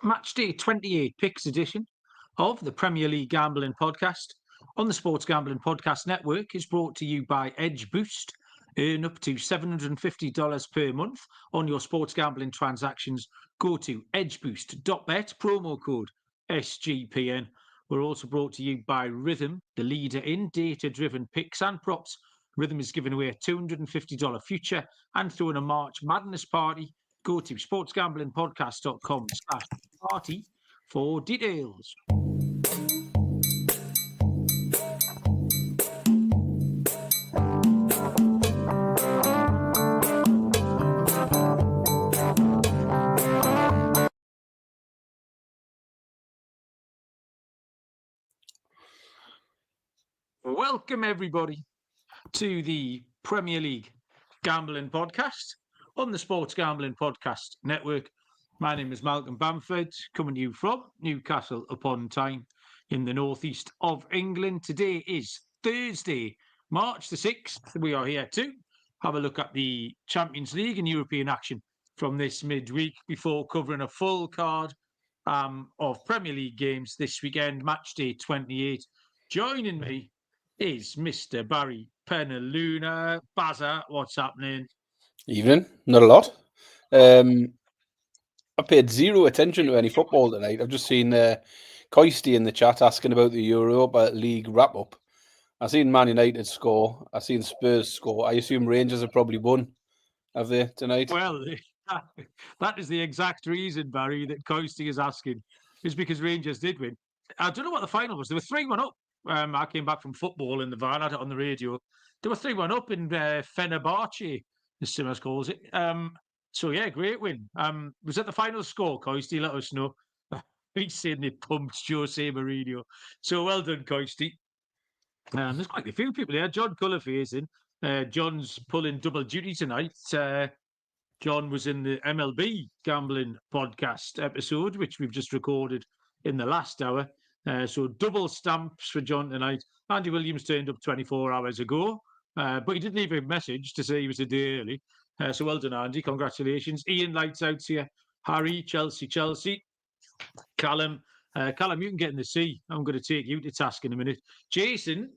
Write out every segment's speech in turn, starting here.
Matchday 28 picks edition of the Premier League Gambling Podcast on the Sports Gambling Podcast Network is brought to you by Edge Boost. Earn up to $750 per month on your sports gambling transactions. Go to edgeboost.bet, promo code SGPN. We're also brought to you by Rhythm, the leader in data-driven picks and props. Rhythm is giving away a $250 future and throwing a March Madness party. Go to sportsgamblingpodcast.com/party for details. Welcome, everybody, to the Premier League Gambling Podcast on the Sports Gambling Podcast Network. My name is Malcolm Bamford, coming to you from Newcastle upon Tyne in the northeast of England. Today is Thursday, March the 6th. We are here to have a look at the Champions League and European action from this midweek before covering a full card of Premier League games this weekend, Matchday 28. Joining me is Mr. Barry Penaluna. Bazza, what's happening? Evening, not a lot. I paid zero attention to any football tonight. I've just seen Coisty in the chat asking about the Europa League wrap-up. I've seen Man United score. I've seen Spurs score. I assume Rangers have probably won, have they, tonight? Well, that is the exact reason, Barry, that Coisty is asking, is because Rangers did win. I don't know what the final was. They were 3-1 up. I came back from football in the van, I had it on the radio. They were 3-1 up in Fenerbahce, as Simmers calls it. So, yeah, great win. Was that the final score, Coisty? Let us know. He's saying they pumped Jose Mourinho. So, well done, Coisty. There's quite a few people here. John Cullerface in. John's pulling double duty tonight. John was in the MLB Gambling Podcast episode, which we've just recorded in the last hour. So double stamps for John tonight. Andy Williams turned up 24 hours ago, but he did leave a message to say he was a day early. So well done, Andy. Congratulations. Ian, lights out here. Harry, Chelsea. Callum, you can get in the sea. I'm going to take you to task in a minute. Jason's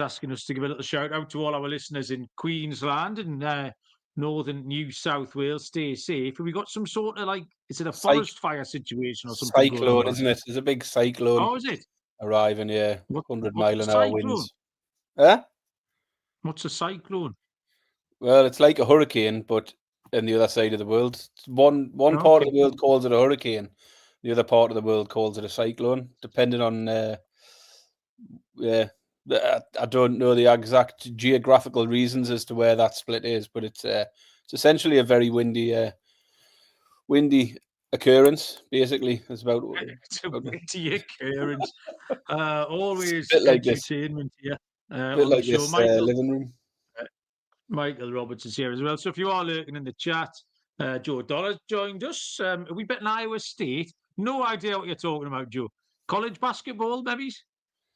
asking us to give a little shout out to all our listeners in Queensland and northern New South Wales. Stay safe. Have we got some sort of is it a forest fire situation or something? Cyclone, isn't it? There's a big cyclone. Oh, is it? Arriving, yeah. 100-mile-an-hour winds. Huh? What's a cyclone? Well, it's like a hurricane, but on the other side of the world. One part of the world calls it a hurricane. The other part of the world calls it a cyclone, depending on I don't know the exact geographical reasons as to where that split is, but it's essentially a very windy occurrence. Basically, it's about it's a windy occurrence. Always like entertainment here. A bit like this living room. Michael Roberts is here as well. So if you are lurking in the chat, Joe Dollar joined us. Are we betting Iowa State? No idea what you're talking about, Joe. College basketball, maybe?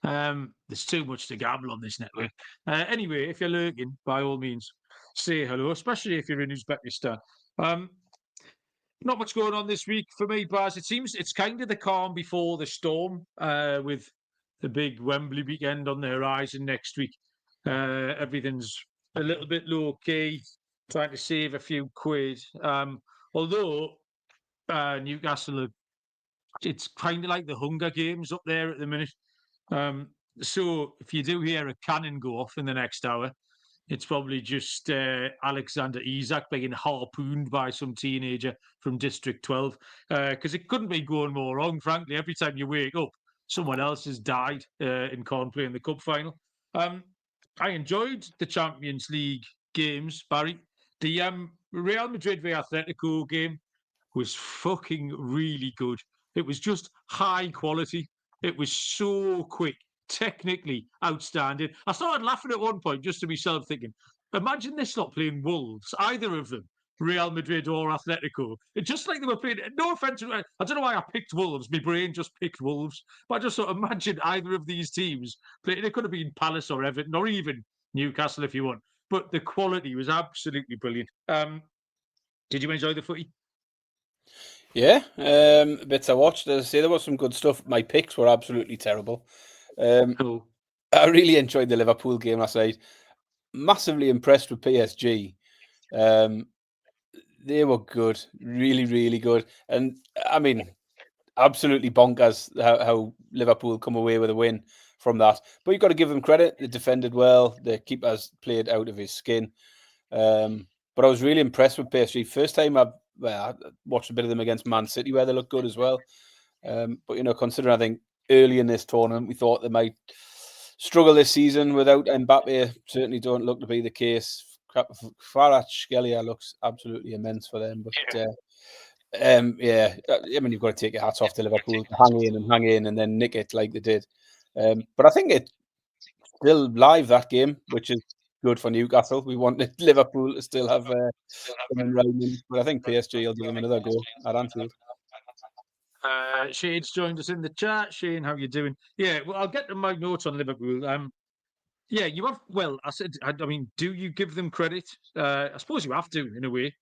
There's too much to gamble on this network. Anyway, if you're lurking, by all means, say hello, especially if you're in Uzbekistan. Not much going on this week for me, Baz. It seems it's kind of the calm before the storm with the big Wembley weekend on the horizon next week. Everything's a little bit low-key, trying to save a few quid. Although Newcastle, it's kind of like the Hunger Games up there at the minute. So if you do hear a cannon go off in the next hour, it's probably just Alexander Isak being harpooned by some teenager from District 12. Because it couldn't be going more wrong, frankly. Every time you wake up, someone else has died and can't play in the cup final. I enjoyed the Champions League games, Barry. The Real Madrid v Atletico game was fucking really good. It was just high quality. It was so quick, technically outstanding. I started laughing at one point just to myself, thinking, imagine this lot playing Wolves, either of them, Real Madrid or Atletico. It's just like they were playing. No offense, I don't know why I picked Wolves. My brain just picked Wolves. But I just sort of imagine either of these teams playing. It could have been Palace or Everton or even Newcastle if you want. But the quality was absolutely brilliant. Did you enjoy the footy? Yeah, bits I watched. As I say, there was some good stuff. My picks were absolutely terrible. So, I really enjoyed the Liverpool game last night. Massively impressed with PSG. Um, they were good, really, really good. And I mean, absolutely bonkers how Liverpool come away with a win from that. But you've got to give them credit. They defended well. The keeper's played out of his skin. But I was really impressed with PSG. First time I watched a bit of them against Man City where they looked good as well. But, considering I think early in this tournament we thought they might struggle this season without Mbappe, certainly don't look to be the case. Kvaratskhelia looks absolutely immense for them. But I mean, you've got to take your hats off to Liverpool, hang in, and then nick it like they did. But I think it's still live, that game, which is good for Newcastle. We wanted Liverpool to still have someone riding, but I think PSG will give them another go at Anfield. Shane's joined us in the chat. Shane, how you doing? Yeah, well, I'll get to my notes on Liverpool. Yeah, you have. Well, I mean, do you give them credit? I suppose you have to, in a way.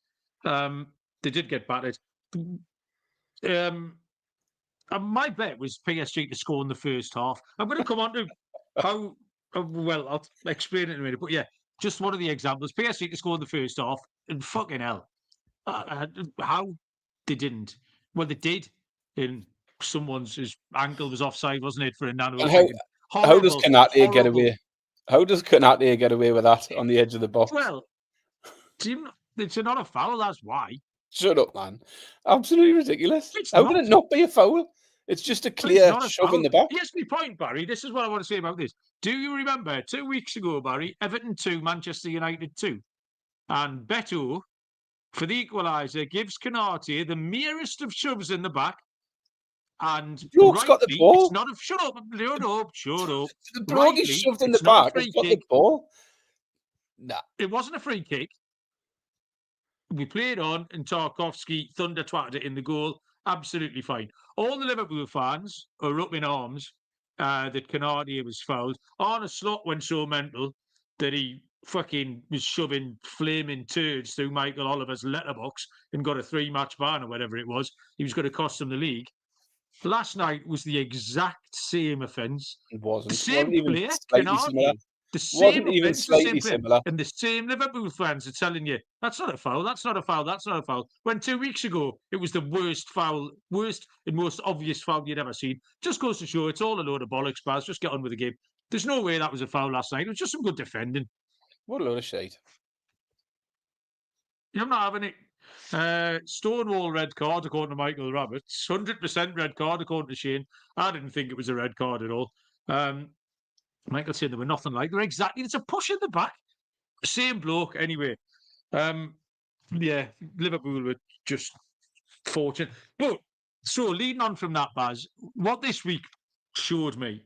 They did get battered. My bet was PSG to score in the first half. I'm going to come on to how. Well, I'll explain it in a minute. But yeah, just one of the examples. PSG to score in the first half, and fucking hell, how they didn't. Well, they did. In his ankle was offside, wasn't it, for a nanosecond? And how does Horrible. Konate get away? How does Konate get away with that on the edge of the box? Well, it's not a foul. That's why. Shut up, man! Absolutely ridiculous. It's How not. can it not be a foul? It's just a clear shove in the back. Here's my point, Barry. This is what I want to say about this. Do you remember 2 weeks ago, Barry, Everton 2, Manchester United 2? And Beto, for the equaliser, gives Konate the merest of shoves in the back. And Bloke's got the ball. It's not a shut up. The bloke is shoved in the back. He's got the ball. Nah. It wasn't a free kick. We played on, and Tarkowski thunder twatted it in the goal. Absolutely fine. All the Liverpool fans are up in arms that Konate was fouled. Arne Slot went so mental that he fucking was shoving flaming turds through Michael Oliver's letterbox and got a 3-match ban or whatever it was. He was going to cost them the league. Last night was the exact same offence. It wasn't. The same player, Konate. The same wasn't even slightly similar. And the same Liverpool fans are telling you, that's not a foul, that's not a foul, that's not a foul. When 2 weeks ago, it was the worst and most obvious foul you'd ever seen. Just goes to show it's all a load of bollocks, Baz. Just get on with the game. There's no way that was a foul last night. It was just some good defending. What a load of shite. You're not having it. Stonewall red card, according to Michael Roberts. 100% red card, according to Shane. I didn't think it was a red card at all. Michael said they were nothing like. They're exactly. It's a push in the back. Same bloke, anyway. Yeah, Liverpool were just fortunate. But so leading on from that, Baz, what this week showed me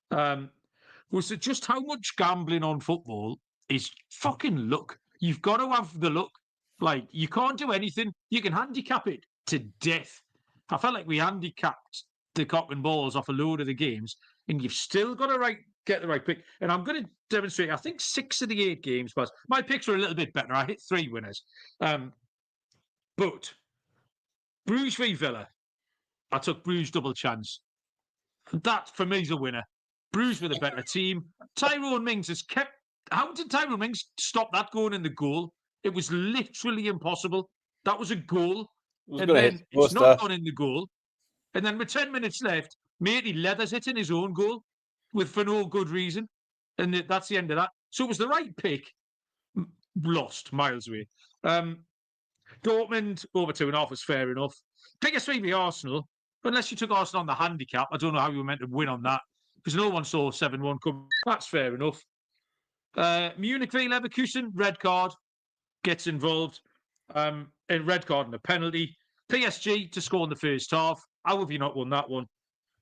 was that just how much gambling on football is fucking luck. You've got to have the luck. Like, you can't do anything. You can handicap it to death. I felt like we handicapped the cock and balls off a load of the games, and you've still got to get the right pick. And I'm going to demonstrate, I think 6 of the 8 games, but my picks were a little bit better. I hit 3 winners. But Bruges v Villa, I took Bruges double chance. That, for me, is a winner. Bruges with a better team. Tyrone Mings has kept... How did Tyrone Mings stop that going in the goal? It was literally impossible. That was a goal. And then it's not gone in the goal. And then with 10 minutes left, Matey leathers it in his own goal for no good reason. And that's the end of that. So it was the right pick. Lost miles away. Dortmund over 2.5 was fair enough. Biggest three be Arsenal. Unless you took Arsenal on the handicap, I don't know how you were meant to win on that because no one saw 7-1 come. That's fair enough. Munich v Leverkusen, red card, gets involved. And red card and a penalty. PSG to score in the first half. How have you not won that one?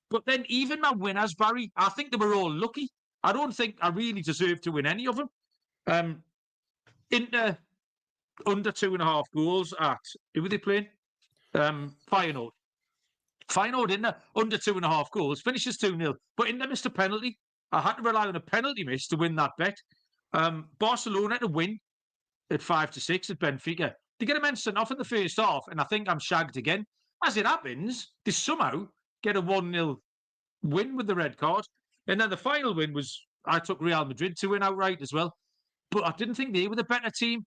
But then even my winners, Barry, I think they were all lucky. I don't think I really deserved to win any of them. Inter under 2.5 goals at, who were they playing? Feyenoord. Feyenoord Inter under 2.5 goals, finishes 2-0. But Inter missed a penalty. I had to rely on a penalty miss to win that bet. Barcelona to win at 5-6 at Benfica. They get a man sent off in the first half, and I think I'm shagged again. as it happens, they somehow get a 1-0 win with the red card. And then the final win was, I took Real Madrid to win outright as well. But I didn't think they were the better team.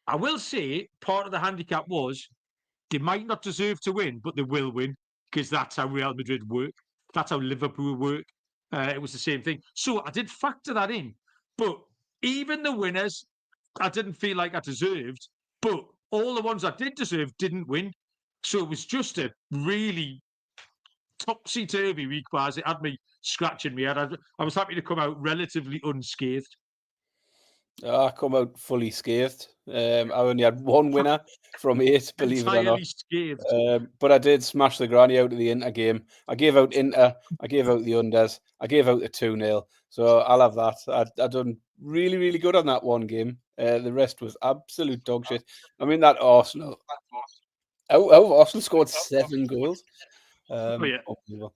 I will say part of the handicap was they might not deserve to win, but they will win because that's how Real Madrid work. That's how Liverpool work. It was the same thing. So I did factor that in. But even the winners, I didn't feel like I deserved. But all the ones I did deserve didn't win. So it was just a really topsy-turvy week, Baz. It had me scratching my head. I was happy to come out relatively unscathed. I come out fully scathed. I only had one winner from 8, believe it or not. Entirely scathed. But I did smash the granny out of the Inter game. I gave out Inter. I gave out the unders. I gave out the 2-0. So I'll have that. I done really, really good on that one game. The rest was absolute dog shit. I mean, that Arsenal. Arsenal scored 7 goals. Yeah. Unbelievable.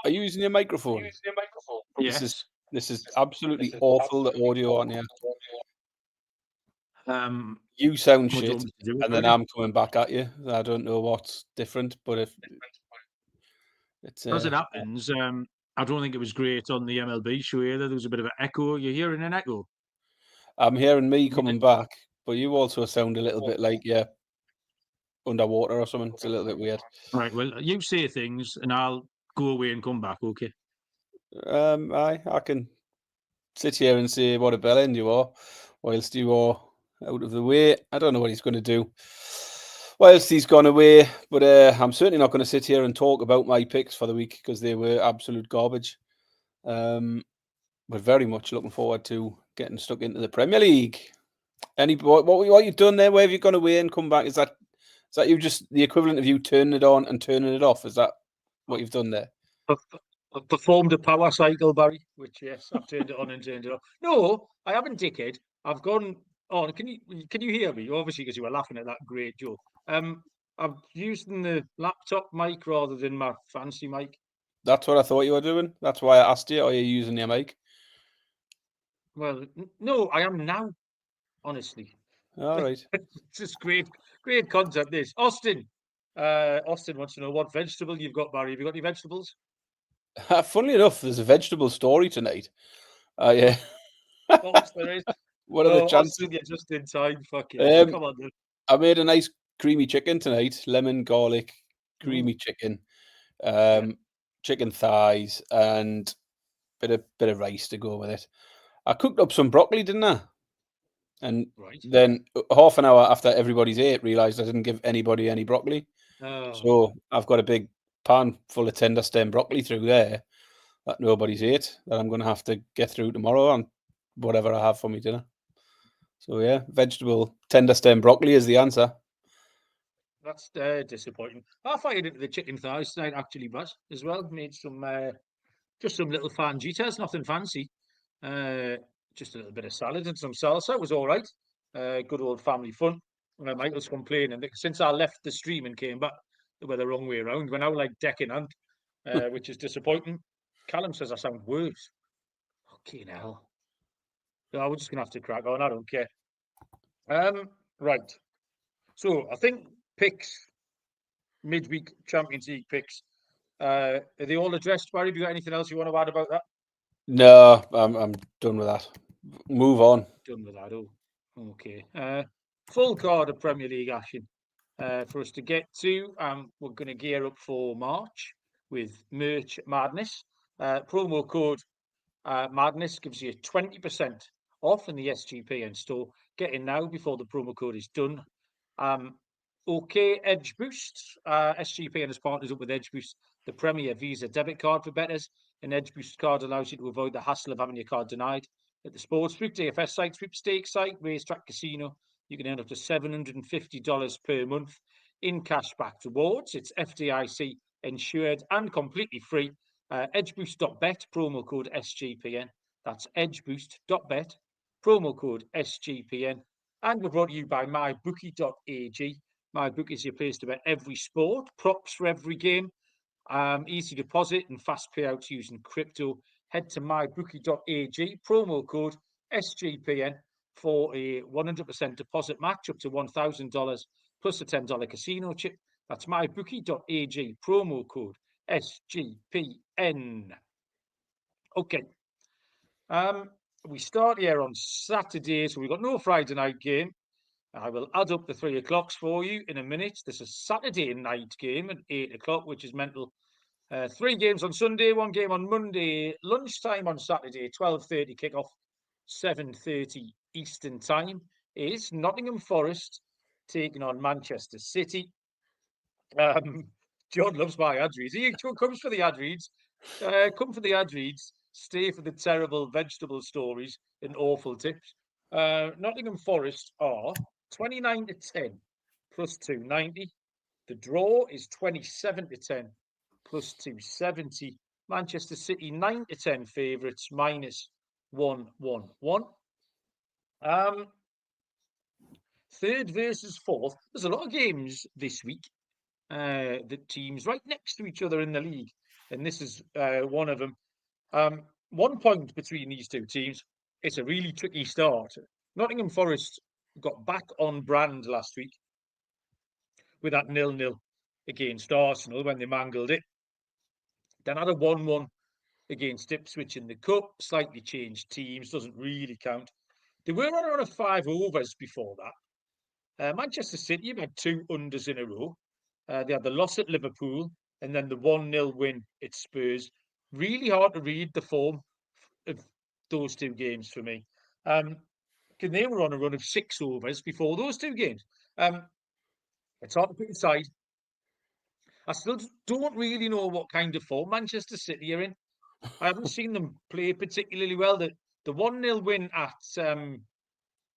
Are you using your microphone? Yes. This is absolutely awful, the audio on here. You sound what do you shit, want me to do, and then buddy? I'm coming back at you. I don't know what's different, but if it's As it happens, I don't think it was great on the MLB show either. There was a bit of an echo. You're hearing an echo. I'm hearing me coming back, but you also sound a little bit like you're underwater or something. It's a little bit weird. Right. Well, you say things, and I'll go away and come back. Okay. I can sit here and say what a bellend you are, whilst you are out of the way. I don't know what he's going to do whilst he's gone away, but I'm certainly not going to sit here and talk about my picks for the week because they were absolute garbage. We're very much looking forward to getting stuck into the Premier League. What you done there? Where have you gone away and come back? Is that you just the equivalent of you turning it on and turning it off? Is that what you've done there? I've performed a power cycle, Barry, which, yes, I've turned it on and turned it off. No, I haven't, dickhead. I've gone on. Can you hear me? Obviously, because you were laughing at that great joke. I'm using the laptop mic rather than my fancy mic. That's what I thought you were doing. That's why I asked you, are you using your mic? Well, no, I am now, honestly. All right. It's just great content, this. Austin wants to know what vegetable you've got, Barry. Have you got any vegetables? Funnily enough, there's a vegetable story tonight. Yeah. Of course there is. What are the chances? Austin, you're just in time. Fucking hell. Come on, then. I made a nice creamy chicken tonight. Lemon, garlic, creamy chicken, chicken thighs, and bit of rice to go with it. I cooked up some broccoli, didn't I? And then half an hour after everybody's ate, realised I didn't give anybody any broccoli. So I've got a big pan full of tender stem broccoli through there that nobody's ate that I'm going to have to get through tomorrow on whatever I have for me dinner. So yeah, vegetable tender stem broccoli is the answer. That's disappointing. I fired into the chicken thighs tonight, actually, Buzz, as well. Made some just some little fanjitas, nothing fancy. Just a little bit of salad and some salsa. It was all right. Good old family fun. Michael's complaining that since I left the stream and came back, they were the wrong way around. We're now like deck in hand, which is disappointing. Callum says I sound worse. Fucking hell. No, we're just going to have to crack on. I don't care. Right. So I think picks, midweek Champions League picks, are they all addressed, Barry? Have you got anything else you want to add about that? No, I'm done with that. Move on. Done with that. Oh, okay. Full card of Premier League action for us to get to. We're going to gear up for March with Merch Madness. Promo code Madness gives you 20% off in the SGPN store. Get in now before the promo code is done. Okay, Edge Boost. SGPN has partnered up with Edge Boost, the Premier Visa debit card for bettors. An Edge Boost card allows you to avoid the hassle of having your card denied at the sportsbook, DFS site, sweepstakes site, racetrack, casino. You can earn up to $750 per month in cashback rewards. It's FDIC insured and completely free. Edgeboost.bet, promo code SGPN. That's edgeboost.bet, promo code SGPN. And we're brought to you by mybookie.ag. MyBookie is your place to bet every sport, props for every game, easy deposit and fast payouts using crypto. Head to mybookie.ag, promo code SGPN for a 100% deposit match up to $1,000 plus a $10 casino chip. That's mybookie.ag, promo code SGPN. Okay. We start here on Saturday, so we've got no Friday night game. I will add up the 3 o'clocks for you in a minute. This is Saturday night game at 8 o'clock, which is mental. 3 games on Sunday, 1 game on Monday, lunchtime on Saturday, 12:30 kickoff, 7:30 Eastern time, is Nottingham Forest taking on Manchester City. John loves my ad reads. He comes for the ad reads. Come for the ad reads. Stay for the terrible vegetable stories and awful tips. Nottingham Forest are 29 to 10 plus 290. The draw is 27 to 10 plus 270. Manchester City 9 to 10 favourites minus 111. Third versus fourth. There's a lot of games this week. The teams right next to each other in the league, and this is one of them. 1 point between these two teams. It's a really tricky start. Nottingham Forest got back on brand last week with that 0-0 against Arsenal when they mangled it. Then had a 1-1 against Ipswich in the Cup. Slightly changed teams, doesn't really count. They were on a run of 5 overs before that. Manchester City have had 2 unders in a row. They had the loss at Liverpool and then the 1-0 win at Spurs. Really hard to read the form of those 2 games for me. They were on a run of 6 overs before those 2 games. It's hard to pick a side. I still don't really know what kind of form Manchester City are in. I haven't seen them play particularly well. The 1-0 win at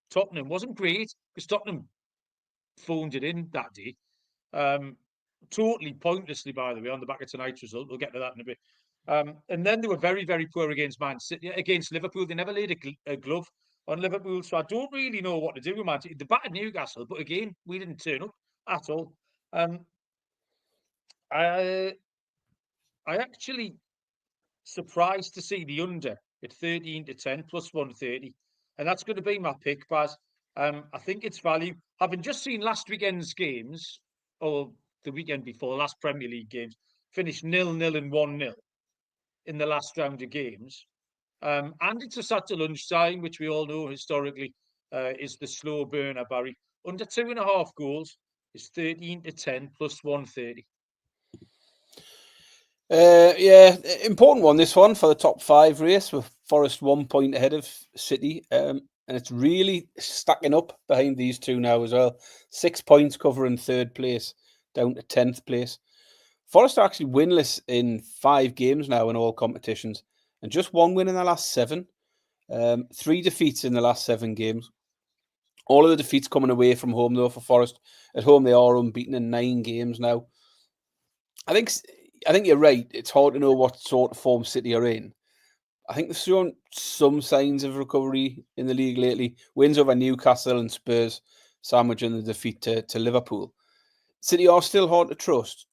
Tottenham wasn't great because Tottenham phoned it in that day. Totally pointlessly, by the way, on the back of tonight's result. We'll get to that in a bit. And then they were very, very poor against Man City, against Liverpool. They never laid a glove on Liverpool, so I don't really know what to do with Man City. They battered Newcastle, but again, we didn't turn up at all. I actually surprised to see the under at 13 to 10 plus 130, and that's going to be my pick, Baz. I think it's value. Having just seen last weekend's games, or the weekend before, the last Premier League games, finished 0-0 and 1-0 in the last round of games. And it's a Saturday lunchtime, which we all know historically is the slow burner, Barry. Under 2.5 goals is 13 to 10 plus 130. Yeah, important one, this one, for the top 5 race, with Forest 1 point ahead of City. And it's really stacking up behind these 2 now as well. 6 points covering 3rd place, down to 10th place. Forest are actually winless in 5 games now in all competitions, and just 1 win in the last 7. 3 defeats in the last 7 games. All of the defeats coming away from home, though, for Forest. At home, they are unbeaten in 9 games now. I think you're right. It's hard to know what sort of form City are in. I think they've shown some signs of recovery in the league lately. Wins over Newcastle and Spurs, sandwiching the defeat to Liverpool. City are still hard to trust,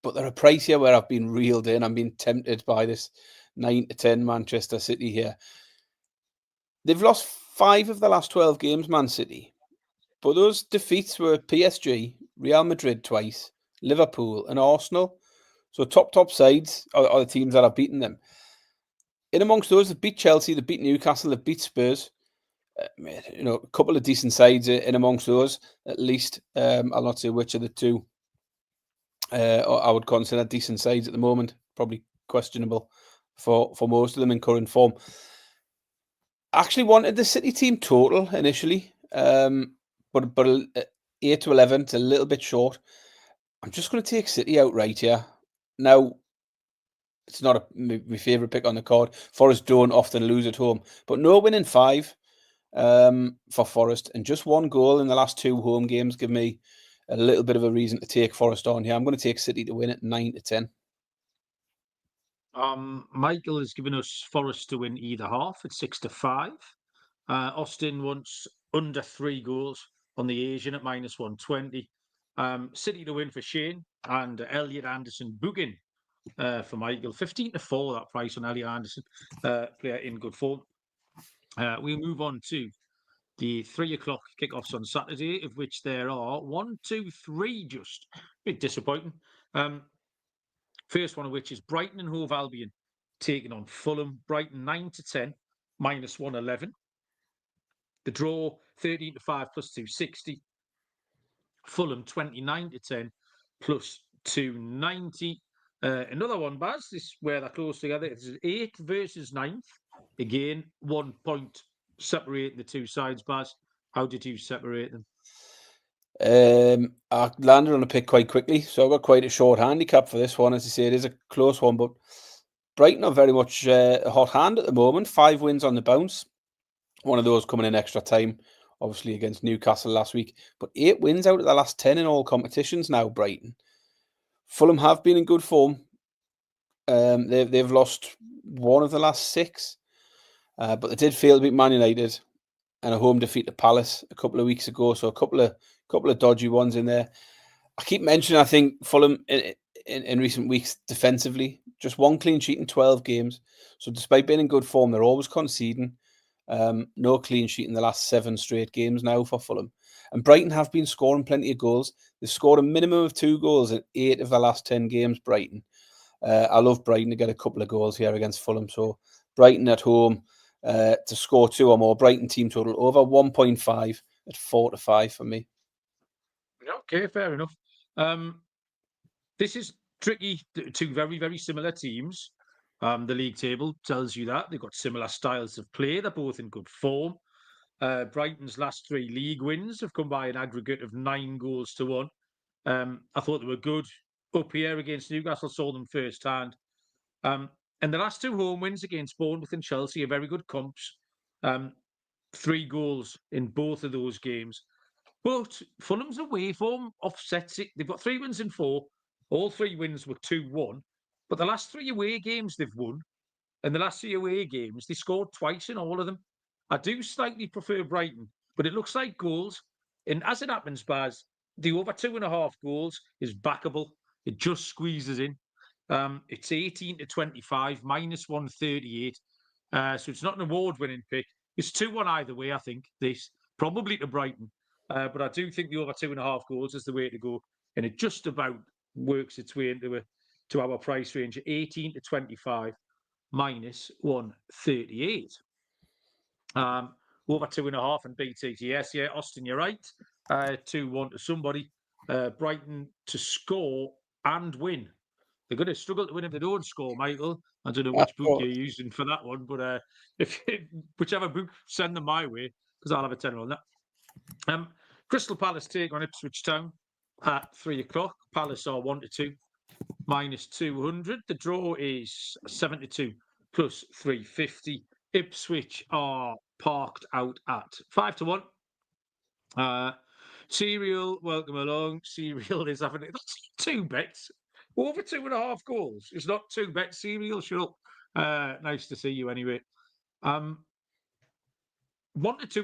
but they're a price here where I've been reeled in. I'm being tempted by this 9 to 10 Manchester City here. They've lost 5 of the last 12 games, Man City. But those defeats were PSG, Real Madrid twice, Liverpool and Arsenal. So top sides are the teams that have beaten them. In amongst those, they've beat Chelsea, they've beat Newcastle, they've beat Spurs. A couple of decent sides in amongst those, at least. I'll not say which of the 2 I would consider decent sides at the moment. Probably questionable for most of them in current form. I actually wanted the City team total initially, but 8 to 11, it's a little bit short. I'm just going to take City outright here. Now, it's not my favourite pick on the card. Forest don't often lose at home, but no win in 5 for Forest, and just 1 goal in the last 2 home games give me a little bit of a reason to take Forest on here. I'm going to take City to win at 9 to 10. Michael has given us Forest to win either half at 6 to 5. Austin wants under 3 goals on the Asian at minus 120. City to win for Shane, and Elliot Anderson booking for Michael. 15 to 4, that price on Elliot Anderson, player in good form. We move on to the 3 o'clock kickoffs on Saturday, of which there are 1, 2, 3 just. A bit disappointing. First one of which is Brighton and Hove Albion taking on Fulham. Brighton 9-10, minus 111. The draw 13-5 plus 260. Fulham 29-10 plus 290. Another one, Baz, this where they're close together. It's 8th versus 9th. Again, 1 point separating the two sides, Baz. How did you separate them? I landed on a pick quite quickly, so I've got quite a short handicap for this one. As I say, it is a close one, but Brighton are very much a hot hand at the moment. 5 wins on the bounce. One of those coming in extra time, obviously against Newcastle last week. But 8 wins out of the last 10 in all competitions now, Brighton. Fulham have been in good form. They've lost 1 of the last 6. But they did fail to beat Man United and a home defeat to Palace a couple of weeks ago. So a couple of dodgy ones in there. I keep mentioning, I think, Fulham in recent weeks defensively, just 1 clean sheet in 12 games. So despite being in good form, they're always conceding. No clean sheet in the last 7 straight games now for Fulham. And Brighton have been scoring plenty of goals. They've scored a minimum of 2 goals in 8 of the last 10 games, Brighton. I love Brighton to get a couple of goals here against Fulham. So Brighton at home to score 2 or more. Brighton team total over 1.5 at 4-5 for me. Okay, fair enough. This is tricky. 2 very, very similar teams. The league table tells you that. They've got similar styles of play. They're both in good form. Brighton's last 3 league wins have come by an aggregate of 9 goals to 1. I thought they were good up here against Newcastle, saw them first hand. And the last 2 home wins against Bournemouth and Chelsea are very good comps. 3 goals in both of those games. But Fulham's away form offsets it. They've got 3 wins in 4. All 3 wins were 2-1. But the last 3 away games they've won, and the last 3 away games, they scored twice in all of them. I do slightly prefer Brighton, but it looks like goals. And as it happens, Baz, the over 2.5 goals is backable. It just squeezes in. It's 18-25, minus 138. So it's not an award-winning pick. It's 2-1 either way, I think, this. Probably to Brighton. But I do think the over 2.5 goals is the way to go. And it just about works its way into to our price range, 18-25, minus 138. Over 2.5 and BTTS. Yeah, Aston, you're right. 2-1 to somebody. Brighton to score and win. They're going to struggle to win if they don't score, Michael. I don't know which book you're using for that one, but if whichever book, send them my way, because I'll have a tenner on that. Crystal Palace take on Ipswich Town at 3 o'clock. Palace are 1-2, minus 200. The draw is 72 plus 350. Ipswich are parked out at 5-1. Serial, welcome along. Serial is having that's 2 bets. Over 2.5 goals. It's not 2 bets. Serial, shut up. Nice to see you anyway. 1-2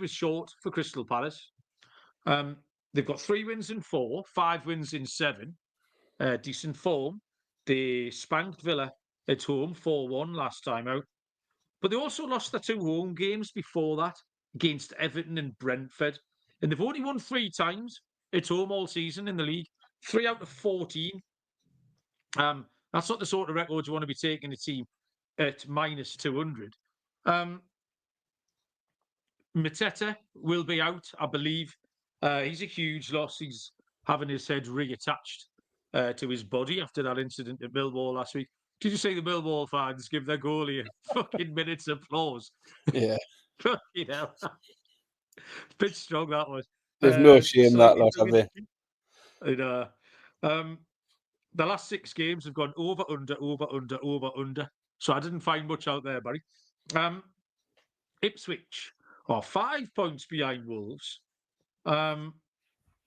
is short for Crystal Palace. They've got 3 wins in 4, 5 wins in 7. Decent form. They spanked Villa at home 4-1 last time out. But they also lost their 2 home games before that against Everton and Brentford. And they've only won 3 times at home all season in the league. 3 out of 14. That's not the sort of record you want to be taking a team at minus 200. Mateta will be out, I believe. He's a huge loss. He's having his head reattached to his body after that incident at Millwall last week. Did you see the Millwall fans give their goalie a fucking minute's applause? Yeah. Fucking hell. Bit strong that was. There's no shame that lot, have they? And, the last 6 games have gone over, under, over, under, over, under. So I didn't find much out there, Barry. Ipswich are 5 points behind Wolves. I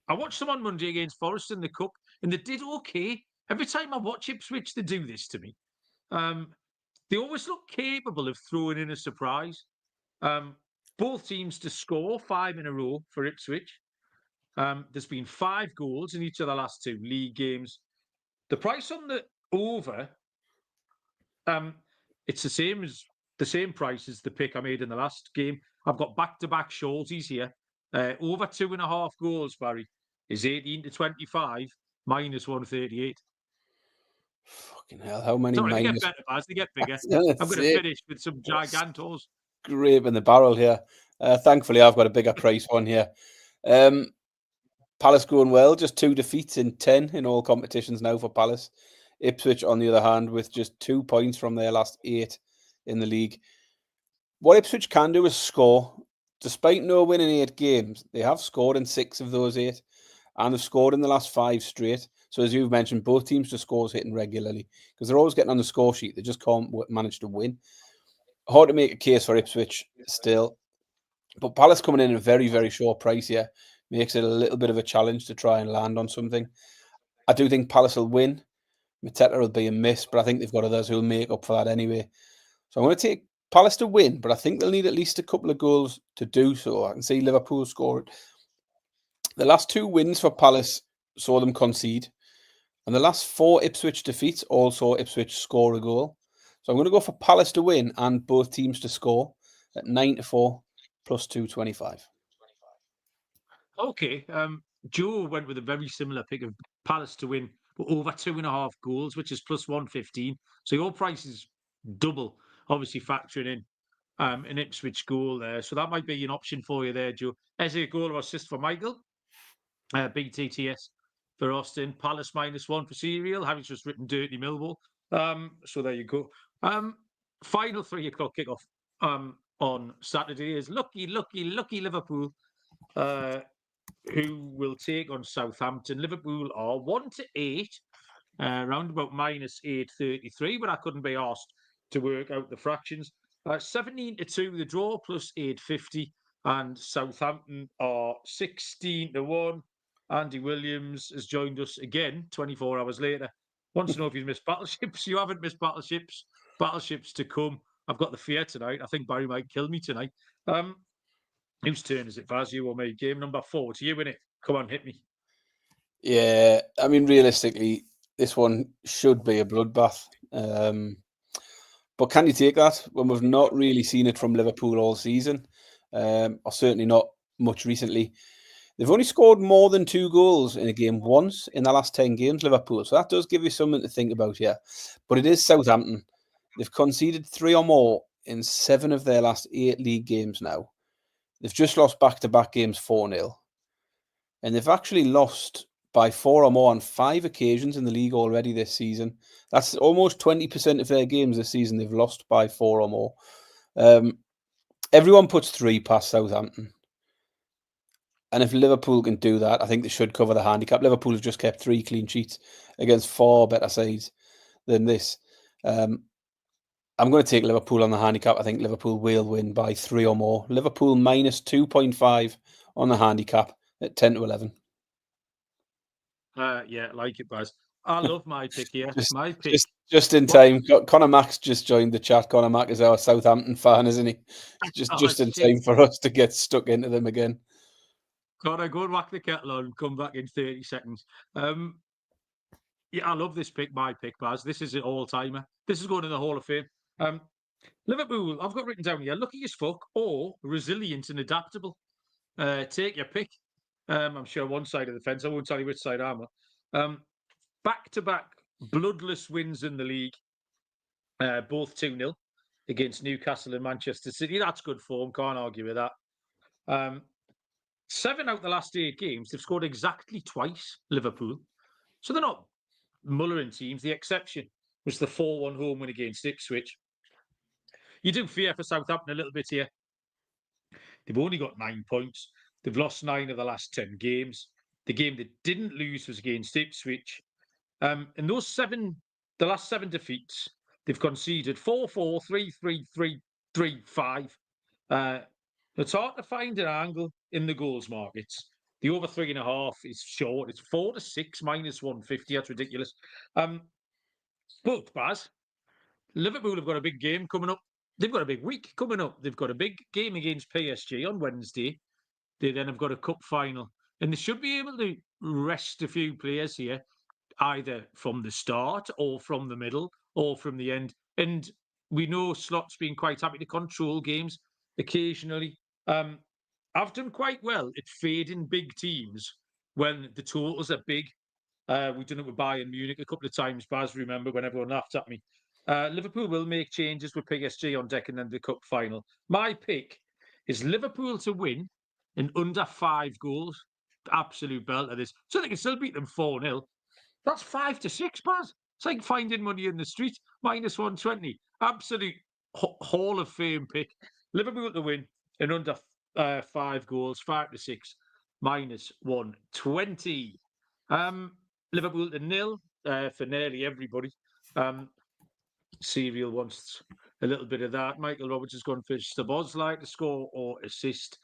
watched them on Monday against Forest in the Cup, and they did okay. Every time I watch Ipswich, they do this to me. They always look capable of throwing in a surprise. Both teams to score 5 in a row for Ipswich. There's been 5 goals in each of the last 2 league games. The price on the over, it's the same as the same price as the pick I made in the last game. I've got back-to-back shorties here. Over 2.5 goals, Barry, is 18 to 25, minus 138. Fucking hell, how many Sorry, they get minus? better, Baz. They get bigger. Let's I'm going to say, finish with some gigantos. scraping the barrel here. Thankfully, I've got a bigger price one here. Palace going well, just 2 defeats in 10 in all competitions now for Palace. Ipswich, on the other hand, with just 2 points from their last 8 in the league. What Ipswich can do is score. Despite no win in 8 games, they have scored in 6 of those 8, and they've scored in the last 5 straight. So as you've mentioned, both teams just scores hitting regularly because they're always getting on the score sheet. They just can't manage to win. Hard to make a case for Ipswich still. But Palace coming in at a very, very short price here makes it a little bit of a challenge to try and land on something. I do think Palace will win. Mateta will be a miss, but I think they've got others who will make up for that anyway. So I'm going to take Palace to win, but I think they'll need at least a couple of goals to do so. I can see Liverpool score it. The last 2 wins for Palace saw them concede, and the last 4 Ipswich defeats all saw Ipswich score a goal. So I'm going to go for Palace to win and both teams to score at 9-4 plus 225. Okay. Joe went with a very similar pick of Palace to win, but over 2.5 goals, which is plus 115. So your price is double, obviously factoring in an Ipswich goal there. So that might be an option for you there, Joe. As a goal or assist for Michael, BTTS for Austin, Palace -1 for Serial. Harry's just written Dirty Millwall. So there you go. Final 3 o'clock kickoff on Saturday is lucky Liverpool, who will take on Southampton. Liverpool are 1-8, round about -833, but I couldn't be asked to work out the fractions. 17-2 the draw plus 850, and Southampton are 16-1. Andy Williams has joined us again 24 hours later. Wants to know if he's missed Battleships. You haven't missed Battleships. Battleships to come. I've got the fear tonight. I think Barry might kill me tonight. Whose turn is it, Vaz? You or me? Game number 4 to you, innit? Come on, hit me. Yeah, I mean, realistically, this one should be a bloodbath. But can you take that when we've not really seen it from Liverpool all season, or certainly not much recently? They've only scored more than 2 goals in a game once in the last 10 games, Liverpool. So that does give you something to think about here. But it is Southampton. They've conceded 3 or more in 7 of their last 8 league games now. They've just lost back-to-back games 4-0. And they've actually lost by 4 or more on 5 occasions in the league already this season. That's almost 20% of their games this season they've lost by 4 or more. Everyone puts 3 past Southampton. And if Liverpool can do that, I think they should cover the handicap. Liverpool have just kept 3 clean sheets against 4 better sides than this. I'm going to take Liverpool on the handicap. I think Liverpool will win by 3 or more. Liverpool -2.5 on the handicap at 10-11. Yeah, like it, Baz. I love my pick here. My pick. Just in time. Connor Mack's just joined the chat. Connor Mack is our Southampton fan, isn't he? Just in time for us to get stuck into them again. Connor, go and whack the kettle on and come back in 30 seconds. Yeah, I love this pick, my pick, Baz. This is an all-timer. This is going to the Hall of Fame. Liverpool, I've got written down here, lucky as fuck or resilient and adaptable. Take your pick. I'm sure one side of the fence. I won't tell you which side I'm on. Back-to-back bloodless wins in the league, both 2-0 against Newcastle and Manchester City. That's good form. Can't argue with that. 7 out of the last 8 games, they've scored exactly twice, Liverpool. So they're not mullering teams. The exception was the 4-1 home win against Ipswich. You do fear for Southampton a little bit here. They've only got 9 points. They've lost 9 of the last 10 games. The game they didn't lose was against Ipswich. And those 7, the last 7 defeats, they've conceded 4-4, 3-3, 3-3-5. It's hard to find an angle in the goals markets. The over 3.5 is short. It's 4-6 -150. That's ridiculous. But Baz, Liverpool have got a big game coming up. They've got a big week coming up. They've got a big game against PSG on Wednesday. They then have got a cup final, and they should be able to rest a few players here, either from the start or from the middle or from the end. And we know Slot's been quite happy to control games occasionally. I've done quite well at fading big teams when the totals are big. We've done it with Bayern Munich a couple of times, Baz, remember, when everyone laughed at me. Liverpool will make changes with PSG on deck and then the cup final. My pick is Liverpool to win in under 5 goals. Absolute belt of this. So they can still beat them 4-0. That's 5-6, Baz. It's like finding money in the street. Minus 120. Absolute Hall of Fame pick. Liverpool to win in under 5 goals, 5-6, minus 120. Liverpool to nil for nearly everybody. Serial wants a little bit of that. Michael Roberts has gone for Stabozlai to score or assist.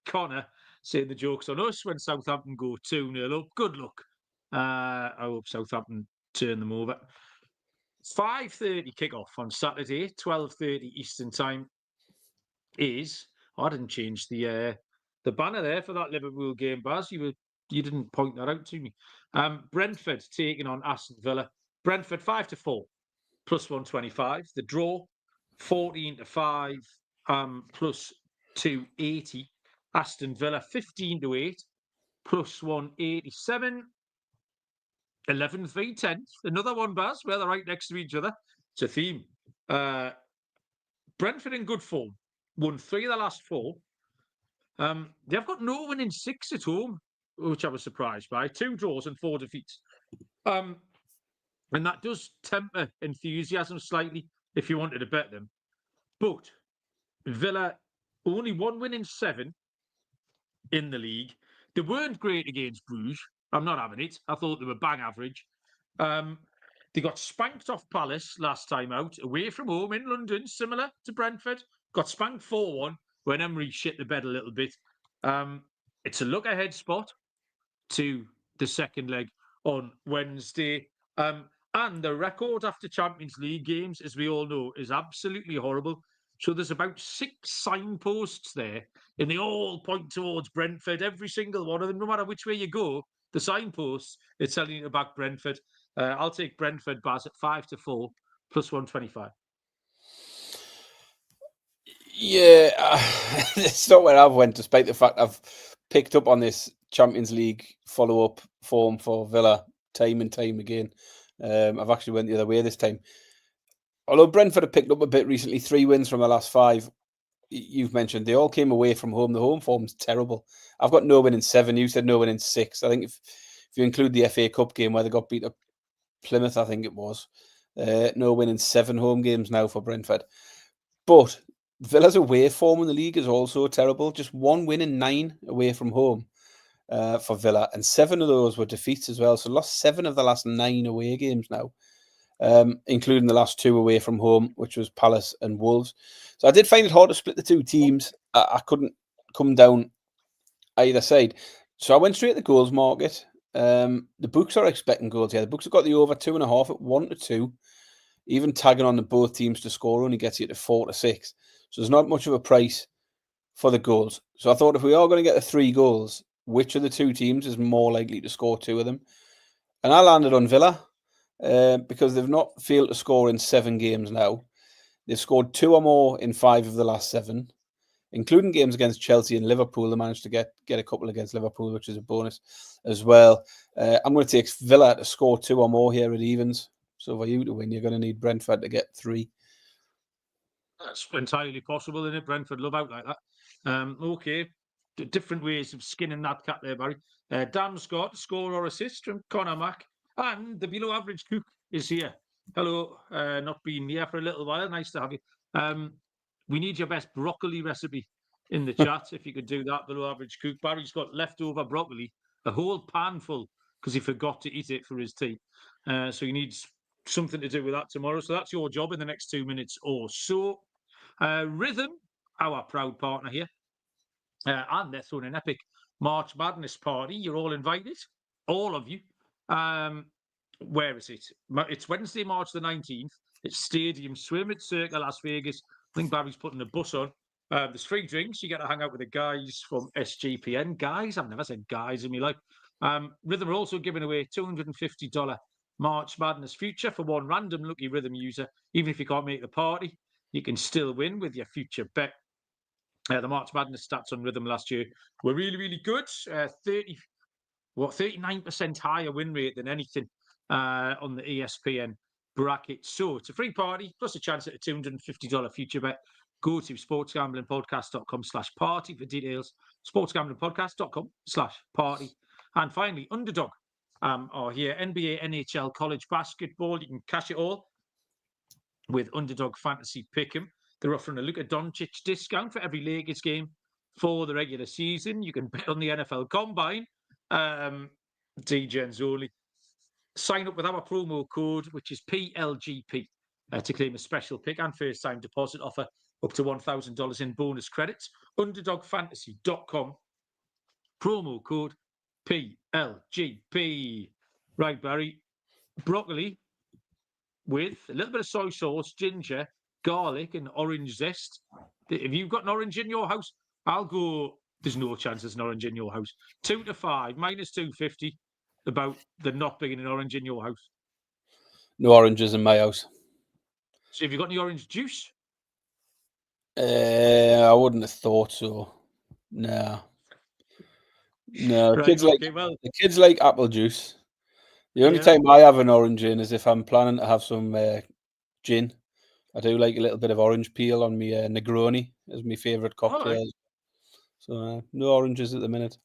Connor saying the joke's on us when Southampton go 2-0 up. Good luck. I hope Southampton turn them over. 5:30 kickoff on Saturday, 12:30 Eastern time is. I didn't change the banner there for that Liverpool game, Baz. You didn't point that out to me. Brentford taking on Aston Villa. Brentford 5-4, plus 125. The draw 14-5, plus 280. Aston Villa 15-8, plus 187. 11th v 10th. Another one, Baz, where they're right next to each other. It's a theme. Brentford in good form. Won 3 of the last 4. They've got no win in 6 at home, which I was surprised by. 2 draws and 4 defeats. And that does temper enthusiasm slightly if you wanted to bet them. But Villa only 1 win in 7 in the league. They weren't great against Bruges. I'm not having it. I thought they were bang average. They got spanked off Palace last time out, away from home in London, similar to Brentford. Got spanked 4-1 when Emery shit the bed a little bit. It's a look-ahead spot to the second leg on Wednesday. And the record after Champions League games, as we all know, is absolutely horrible. So there's about 6 signposts there, and they all point towards Brentford, every single one of them, no matter which way you go. The signposts are telling you to back Brentford. I'll take Brentford, Baz, at 5-4, plus 125. Yeah, it's not where I've went, despite the fact I've picked up on this Champions League follow-up form for Villa time and time again. I've actually went the other way this time. Although Brentford have picked up a bit recently, 3 wins from the last 5. You've mentioned they all came away from home. The home form's terrible. I've got no win in 7. You said no win in 6. I think if you include the FA Cup game where they got beat up Plymouth, I think it was, no win in 7 home games now for Brentford. But Villa's away form in the league is also terrible. Just 1 win in 9 away from home for Villa, and 7 of those were defeats as well. So lost 7 of the last 9 away games now, including the last 2 away from home, which was Palace and Wolves. So I did find it hard to split the 2 teams. I couldn't come down either side. So I went straight to the goals market. The books are expecting goals here. The books have got the over 2.5 at 1-2. Even tagging on the both teams to score only gets you to 4-6. So there's not much of a price for the goals. So I thought if we are going to get the 3 goals, which of the 2 teams is more likely to score 2 of them? And I landed on Villa because they've not failed to score in 7 games now. They've scored 2 or more in 5 of the last 7, including games against Chelsea and Liverpool. They managed to get a couple against Liverpool, which is a bonus as well. I'm going to take Villa to score 2 or more here at evens. So for you to win, you're going to need Brentford to get 3. That's entirely possible, isn't it? Brentford love out like that. Okay. Different ways of skinning that cat there, Barry. Dan Scott, score or assist from Connor Mack. And the below average cook is here. Hello, not been here for a little while. Nice to have you. We need your best broccoli recipe in the chat, if you could do that, below average cook. Barry's got leftover broccoli, a whole pan full, because he forgot to eat it for his tea. So he needs something to do with that tomorrow. So that's your job in the next 2 minutes or so. Rhythm, our proud partner here, and they're throwing an epic March Madness party. You're all invited, all of you. Where is it? It's Wednesday, March the 19th. It's Stadium Swim at Circa Las Vegas. I think Barry's putting a bus on. There's free drinks. You get to hang out with the guys from SGPN. Guys, I've never said guys in my life. Rhythm are also giving away $250 March Madness future for one random lucky rhythm user. Even if you can't make the party, you can still win with your future bet. The March Madness stats on rhythm last year were really, really good. 39% higher win rate than anything on the ESPN bracket. So it's a free party plus a chance at a $250 future bet. Go to sportsgamblingpodcast.com/party for details. Sportsgamblingpodcast.com/party. And finally, Underdog are here. NBA, NHL, college basketball. You can cash it all with Underdog Fantasy Pick'em. They're offering a Luka Doncic discount for every Lakers game for the regular season. You can bet on the NFL Combine. DJs only. Sign up with our promo code, which is PLGP, to claim a special pick and first-time deposit offer up to $1,000 in bonus credits. UnderdogFantasy.com. Promo code PLGP. Right, Barry. Broccoli with a little bit of soy sauce, ginger, garlic, and orange zest. If you've got an orange in your house, I'll go. There's no chance there's an orange in your house. 2 to 5, minus 250. About the not being an orange in your house. No oranges in my house. So have you got any orange juice? I wouldn't have thought so. No. Right, the kids like apple juice. The only time I have an orange in is if I'm planning to have some gin. I do like a little bit of orange peel on my Negroni as my favourite cocktail. Right. So no oranges at the minute.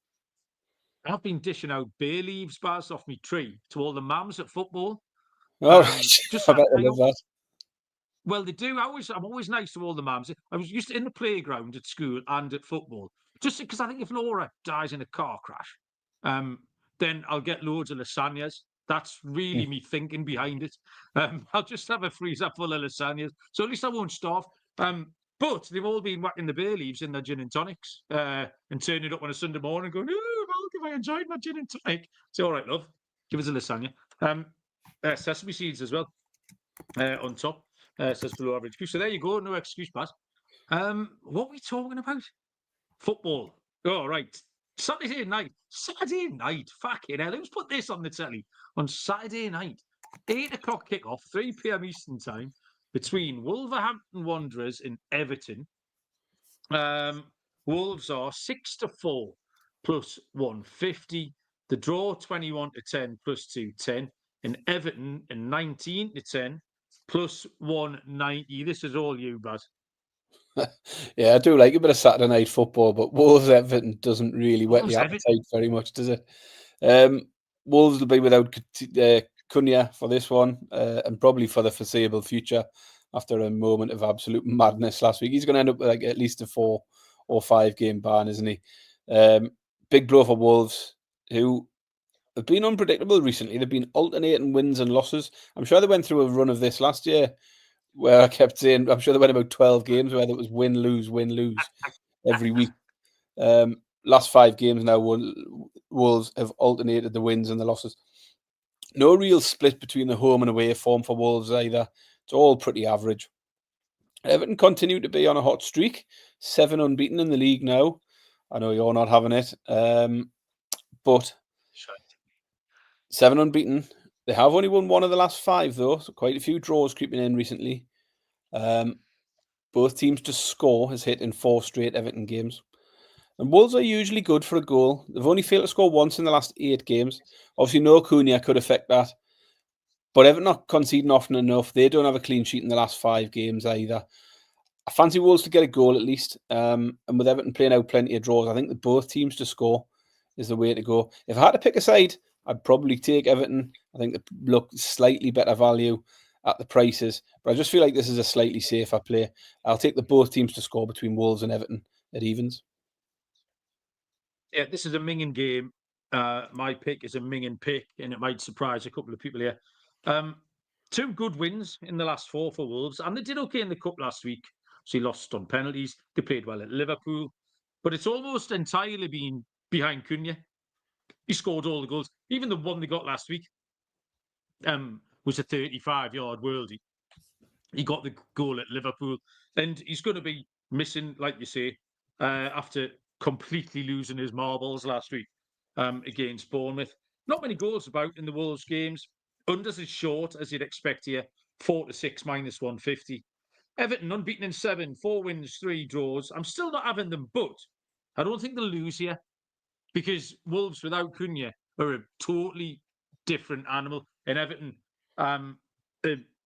I've been dishing out bay leaves bars off my tree to all the mums at football. Oh, I bet they love that. Well, they do. I'm always nice to all the mums. I was used to in the playground at school and at football, just because I think if Laura dies in a car crash, then I'll get loads of lasagnas. That's really me thinking behind it. I'll just have a freezer full of lasagnas, so at least I won't starve. But they've all been whacking the bay leaves in their gin and tonics and turning it up on a Sunday morning going, oh, Malcolm, I enjoyed my gin and tonic. It's all right, love. Give us a lasagna. Sesame seeds as well on top. Says below average. So there you go. No excuse, Baz. What are we talking about? Football. Oh, right. Saturday night. Fucking hell. Who's put this on the telly? On Saturday night. 8 o'clock kickoff, 3 p.m. Eastern time, between Wolverhampton Wanderers and Everton. Wolves are 6-4 plus 150. The draw 21-10 plus 210. And Everton and 19-10 plus 190. This is all you, Baz. Yeah, I do like a bit of Saturday night football, but Wolves Everton doesn't really whet the appetite very much, does it? Wolves will be without Cunha for this one, and probably for the foreseeable future after a moment of absolute madness last week. He's going to end up with like at least a 4 or 5 game ban, isn't he? Big blow for Wolves, who have been unpredictable recently. They've been alternating wins and losses. I'm sure they went through a run of this last year where I kept saying, I'm sure they went about 12 games where it was win, lose every week. Last 5 games now, Wolves have alternated the wins and the losses. No real split between the home and away form for Wolves either. It's all pretty average. Everton continue to be on a hot streak. 7 unbeaten in the league now. I know you're not having it. But 7 unbeaten. They have only won 1 of the last 5, though. So quite a few draws creeping in recently. Both teams to score has hit in 4 straight Everton games. And Wolves are usually good for a goal. They've only failed to score once in the last 8 games. Obviously, no Cunha could affect that. But Everton not conceding often enough. They don't have a clean sheet in the last 5 games either. I fancy Wolves to get a goal at least. And with Everton playing out plenty of draws, I think that both teams to score is the way to go. If I had to pick a side, I'd probably take Everton. I think they look slightly better value at the prices. But I just feel like this is a slightly safer play. I'll take the both teams to score between Wolves and Everton at evens. Yeah, this is a minging game. My pick is a minging pick, and it might surprise a couple of people here. 2 good wins in the last 4 for Wolves, and they did okay in the cup last week. So he lost on penalties. They played well at Liverpool, but it's almost entirely been behind Cunha. He scored all the goals. Even the one they got last week was a 35-yard worldie. He got the goal at Liverpool, and he's going to be missing, like you say, after completely losing his marbles last week against Bournemouth. Not many goals about in the Wolves games. Unders is short, as you'd expect here. 4-6 minus 150. Everton unbeaten in 7, 4 wins, 3 draws. I'm still not having them, but I don't think they'll lose here because Wolves without Cunha are a totally different animal. And Everton are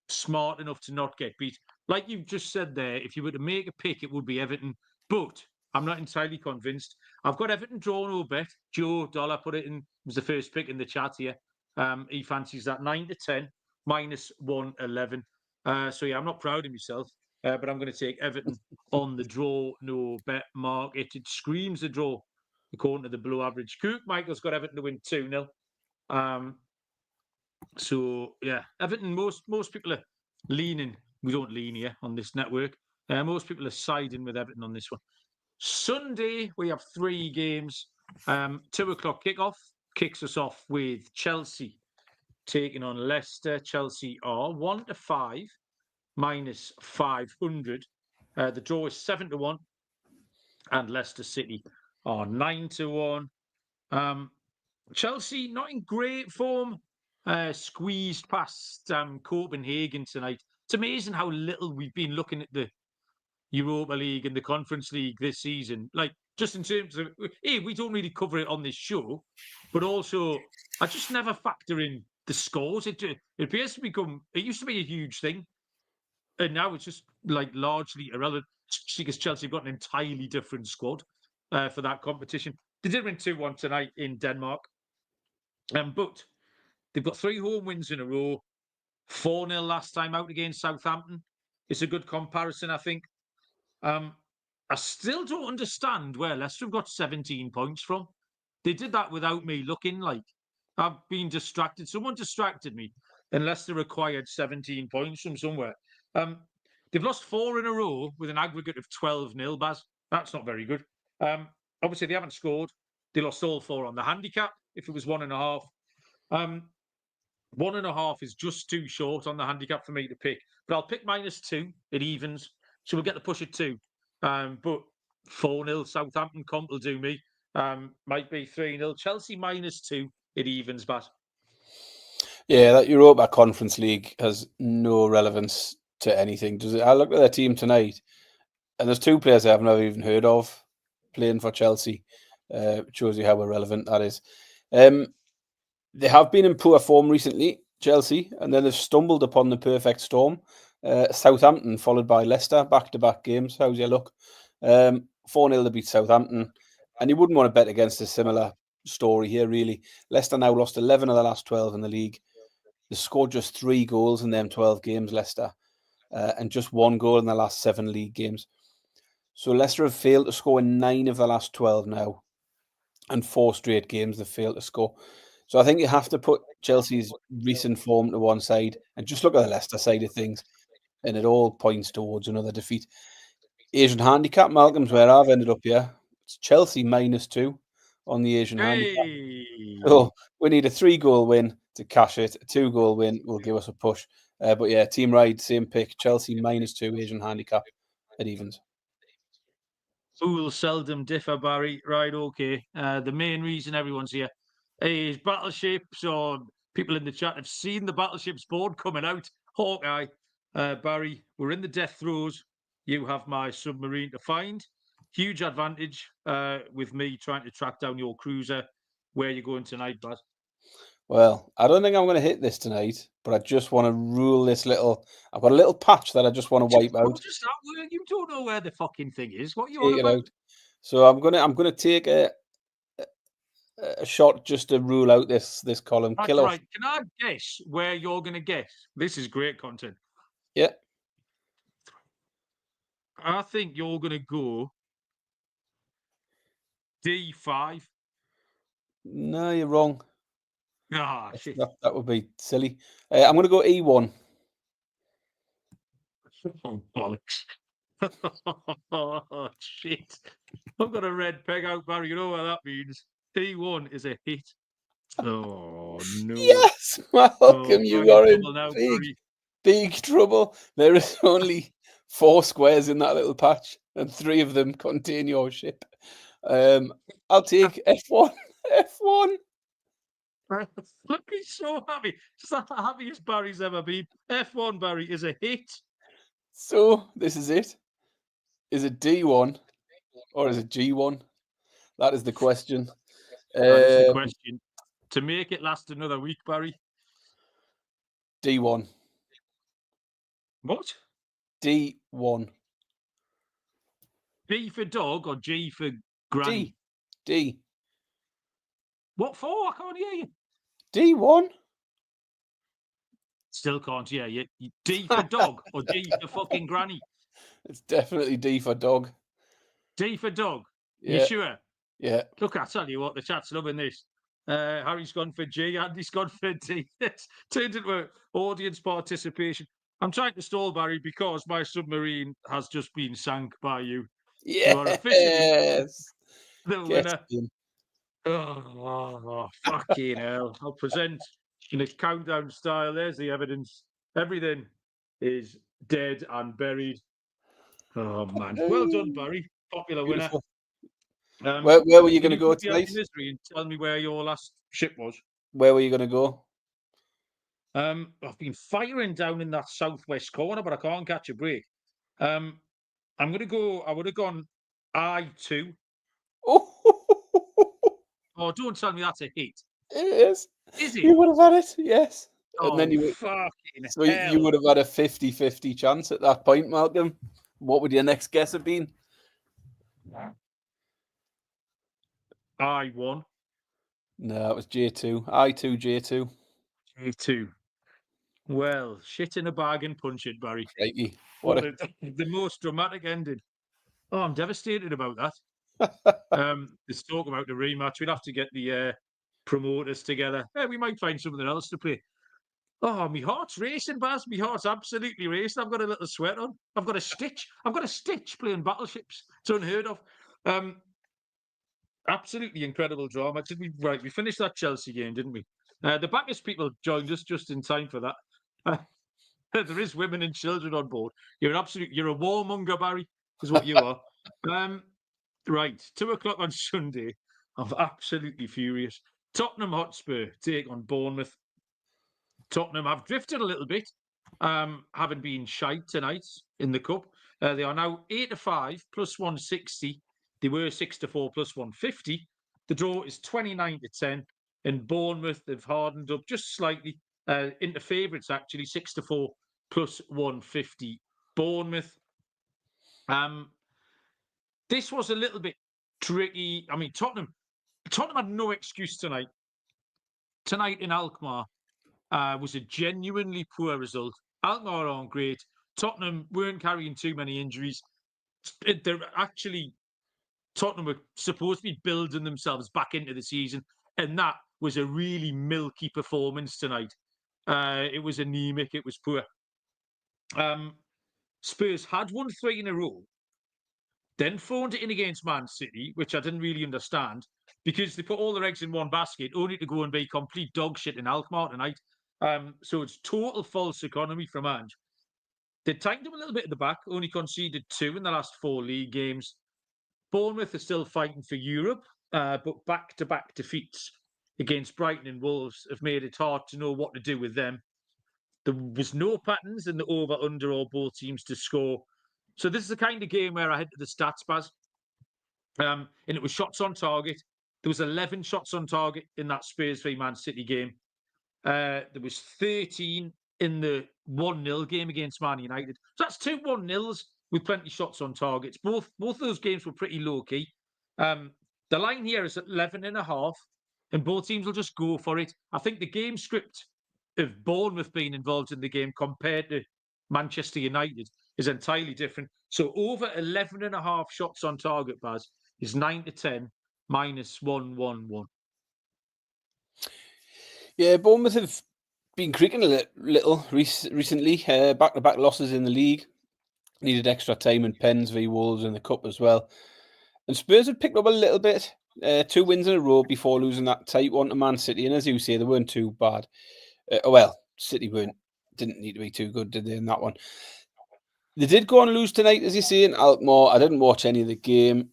smart enough to not get beat. Like you just said there, if you were to make a pick, it would be Everton. But I'm not entirely convinced. I've got Everton draw no bet. Joe Dollar put it in, was the first pick in the chat here. He fancies that 9-10 minus 111. So yeah, I'm not proud of myself, but I'm going to take Everton on the draw no bet market. It screams a draw according to the below average. Cook Michael's got Everton to win 2-0. So yeah, Everton. Most people are leaning. We don't lean here on this network. Most people are siding with Everton on this one. Sunday we have 3 games. 2 o'clock kickoff kicks us off with Chelsea taking on Leicester. Chelsea are 1-5 minus 500. The draw is 7-1, and Leicester City are 9-1. Chelsea not in great form. Squeezed past Copenhagen tonight. It's amazing how little we've been looking at the Europa League and the Conference League this season. Like, just in terms of, we don't really cover it on this show, but also I just never factor in the scores. It appears to become, it used to be a huge thing, and now it's just like largely irrelevant because Chelsea have got an entirely different squad for that competition. They did win 2-1 tonight in Denmark, but they've got 3 home wins in a row. 4-0 last time out against Southampton. It's a good comparison, I think. I still don't understand where Leicester have got 17 points from. They did that without me looking. Like, I've been distracted. Someone distracted me, and Leicester acquired 17 points from somewhere. They've lost 4 in a row with an aggregate of 12-0, Baz. That's not very good. Obviously, they haven't scored. They lost all 4 on the handicap. If it was 1.5, 1.5 is just too short on the handicap for me to pick. But I'll pick -2. It evens, so we'll get the push at 2. But 4-0 Southampton comp will do me. Might be 3-0 Chelsea -2. It evens, but Yeah, that Europa Conference League has no relevance to anything, does it? I looked at their team tonight, and there's 2 players I've never even heard of playing for Chelsea. It shows you how irrelevant that is. They have been in poor form recently, Chelsea, and then they've stumbled upon the perfect storm. Southampton followed by Leicester, back-to-back games. How's your look? 4-0 to beat Southampton, and you wouldn't want to bet against a similar story here, really. Leicester now lost 11 of the last 12 in the league. They scored just 3 goals in them 12 games, Leicester, and just 1 goal in the last 7 league games. So Leicester have failed to score in 9 of the last 12 now, and 4 straight games they've failed to score. So I think you have to put Chelsea's recent form to one side and just look at the Leicester side of things, and it all points towards another defeat. Asian handicap, Malcolm's where I've ended up here. It's Chelsea -2 on the Asian handicap. So we need a 3-goal win to cash it. A 2-goal win will give us a push. But yeah, team ride, same pick. Chelsea -2 Asian handicap at evens. fools seldom differ, Barry. Right, okay. The main reason everyone's here is battleships, or people in the chat have seen the battleships board coming out. Hawkeye, Barry, we're in the death throes. You have my submarine to find. Huge advantage with me trying to track down your cruiser. Where are you going tonight, Baz? Well, I don't think I'm going to hit this tonight, but I just want to rule this little. I've got a little patch that I just want to wipe out. Just that, you don't know where the fucking thing is. What are you Take on it about? out. So I'm gonna take a shot just to rule out this column. That's Kill off. right. Can I guess where you're going to guess? This is great content. Yeah. I think you're going to go D5. No, you're wrong. Ah, shit. That would be silly. I'm going to go E1. Oh, bollocks. Oh, shit. I've got a red peg out, Barry. You know what that means. E1 is a hit. Oh, no. Yes, Malcolm, you are in now, big trouble. There is only 4 squares in that little patch, and 3 of them contain your ship. I'll take F1. F1. Look, he's so happy. Just the happiest Barry's ever been. F1 Barry is a hit. So this is it. Is it D1 or is it G1? That is the question. That is the question. To make it last another week, Barry. D1. What? D1. B for dog or G for granny? D. What for? I can't hear you. D1. Still can't hear you. D for dog or G for fucking granny? It's definitely D for dog. D for dog. Yeah. You sure? Yeah. Look, I tell you what, the chat's loving this. Harry's gone for G, Andy's gone for D. It's turned into audience participation. I'm trying to stall Barry because my submarine has just been sank by you. Yes. You are officially the Get winner. in. Oh, fucking hell. I'll present in a countdown style. There's the evidence. Everything is dead and buried. Oh, man. Well done, Barry. Popular Beautiful. winner. Where were you going to Can go put me out of tonight? misery and tell me where your last ship was? Where were you going to go? I've been firing down in that southwest corner, but I can't catch a break. I'm going to go. I would have gone I2. Oh, don't tell me that's a hit. It is. Is it? You would have had it, yes. And then Oh, you fucking so hell. you would have had a 50-50 chance at that point, Malcolm. What would your next guess have been? I1. No, it was J2. I2, J2. J2. Well, shit in a bag and punch it, Barry. Crikey. The most dramatic ending. Oh, I'm devastated about that. There's talk about the rematch. We'd have to get the promoters together. We might find something else to play. Oh, my heart's racing, Baz. My heart's absolutely racing. I've got a little sweat on. I've got a stitch. I've got a stitch playing Battleships. It's unheard of. Absolutely incredible drama. Right, we finished that Chelsea game, didn't we? The Bacchus people joined us just in time for that. There is women and children on board. You're a warmonger, Barry, is what you are. Right, 2:00 on Sunday. I'm absolutely furious. Tottenham Hotspur take on Bournemouth. Tottenham have drifted a little bit, having been shite tonight in the cup. They are now 8-5 plus 160. They were 6-4 plus 150. The draw is 29-10, and Bournemouth have hardened up just slightly into favourites, actually 6-4 plus 150. Bournemouth. This was a little bit tricky. I mean, Tottenham had no excuse tonight. Tonight in Alkmaar was a genuinely poor result. Alkmaar aren't great. Tottenham weren't carrying too many injuries. Tottenham were supposed to be building themselves back into the season, and that was a really milky performance tonight. It was anemic. It was poor. Spurs had won 3 in a row, then phoned it in against Man City, which I didn't really understand, because they put all their eggs in one basket, only to go and be complete dog shit in Alkmaar tonight. So it's total false economy from Ange. They tightened up a little bit at the back, only conceded 2 in the last 4 league games. Bournemouth are still fighting for Europe, but back-to-back defeats against Brighton and Wolves have made it hard to know what to do with them. There was no patterns in the over-under or both teams to score. So this is the kind of game where I head to the stats, Baz. And it was shots on target. There was 11 shots on target in that Spurs v Man City game. There was 13 in the 1-0 game against Man United. So that's 2 1-0s with plenty of shots on targets. Both those games were pretty low-key. The line here is at 11.5, and both teams will just go for it. I think the game script of Bournemouth being involved in the game compared to Manchester United is entirely different. So over 11.5 shots on target, Baz, is 9-10 minus 111. Yeah, Bournemouth have been creaking a little recently. Back-to-back losses in the league. Needed extra time in Pens v Wolves in the Cup as well. And Spurs have picked up a little bit. 2 wins in a row before losing that tight one to Man City. And as you say, they weren't too bad. City didn't need to be too good, did they, in that one? They did go on lose tonight, as you say, in Alkmaar. I didn't watch any of the game.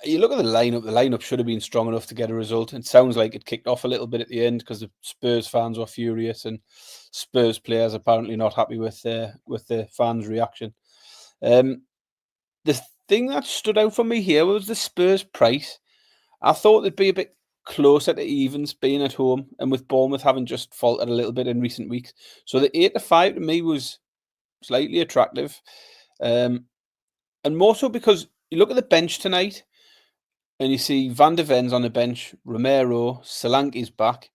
You look at the lineup should have been strong enough to get a result. It sounds like it kicked off a little bit at the end because the Spurs fans were furious and Spurs players apparently not happy with the fans' reaction. The thing that stood out for me here was the Spurs price. I thought they'd be a bit closer to evens being at home and with Bournemouth having just faltered a little bit in recent weeks. So the 8-5 to me was slightly attractive. And more so because you look at the bench tonight and you see Van der Ven's on the bench, Romero, Solanke's back.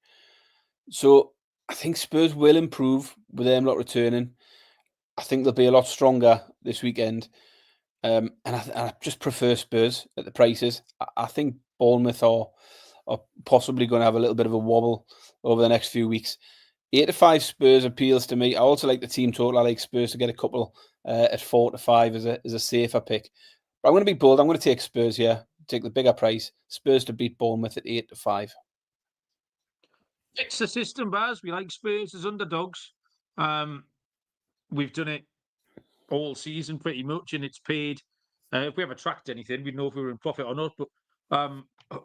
So I think Spurs will improve with them not returning. I think they'll be a lot stronger this weekend. And I just prefer Spurs at the prices. I think Bournemouth are possibly going to have a little bit of a wobble over the next few weeks. 8-5 Spurs appeals to me. I also like the team total. I like Spurs to get a couple at 4-5 as a safer pick. But I'm going to be bold. I'm going to take Spurs here. Take the bigger price. Spurs to beat Bournemouth at 8-5. It's the system, Baz. We like Spurs as underdogs. We've done it all season pretty much, and it's paid. If we ever tracked anything, we'd know if we were in profit or not. But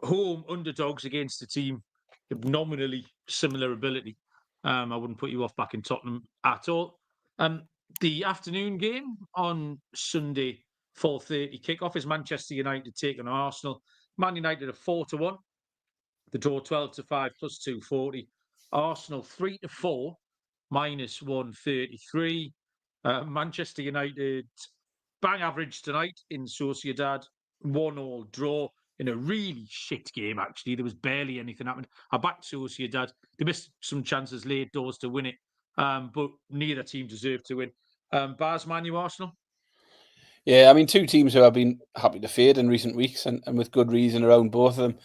home underdogs against a team of nominally similar ability, I wouldn't put you off back in Tottenham at all. The afternoon game on Sunday, 4:30 kickoff is Manchester United taking on Arsenal. Man United are 4-1. The draw 12-5 plus 240. Arsenal 3-4 minus 133. Manchester United bang average tonight in Sociedad, 1-1 draw in a really shit game. Actually, there was barely anything happened. I backed Sociedad. They missed some chances late doors to win it, but neither team deserved to win. Baz, Man U, Arsenal. Yeah, I mean, two teams who have been happy to fade in recent weeks and with good reason around both of them.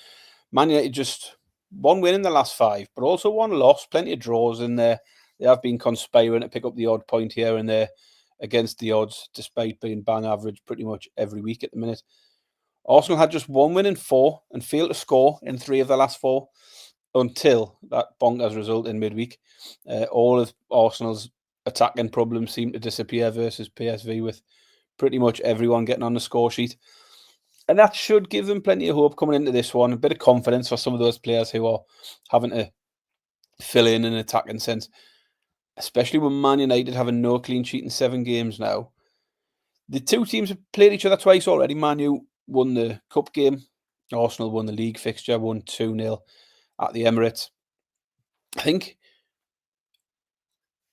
Man United just one win in the last 5, but also one loss, plenty of draws in there. They have been conspiring to pick up the odd point here and there against the odds, despite being bang average pretty much every week at the minute. Arsenal had just one win in 4 and failed to score in 3 of the last 4 until that bonkers result in midweek. All of Arsenal's attacking problems seem to disappear versus PSV with pretty much everyone getting on the score sheet. And that should give them plenty of hope coming into this one. A bit of confidence for some of those players who are having to fill in an attacking sense. Especially when Man United having no clean sheet in 7 games now. The two teams have played each other twice already. Man U won the cup game. Arsenal won the league fixture, won 2-0 at the Emirates. I think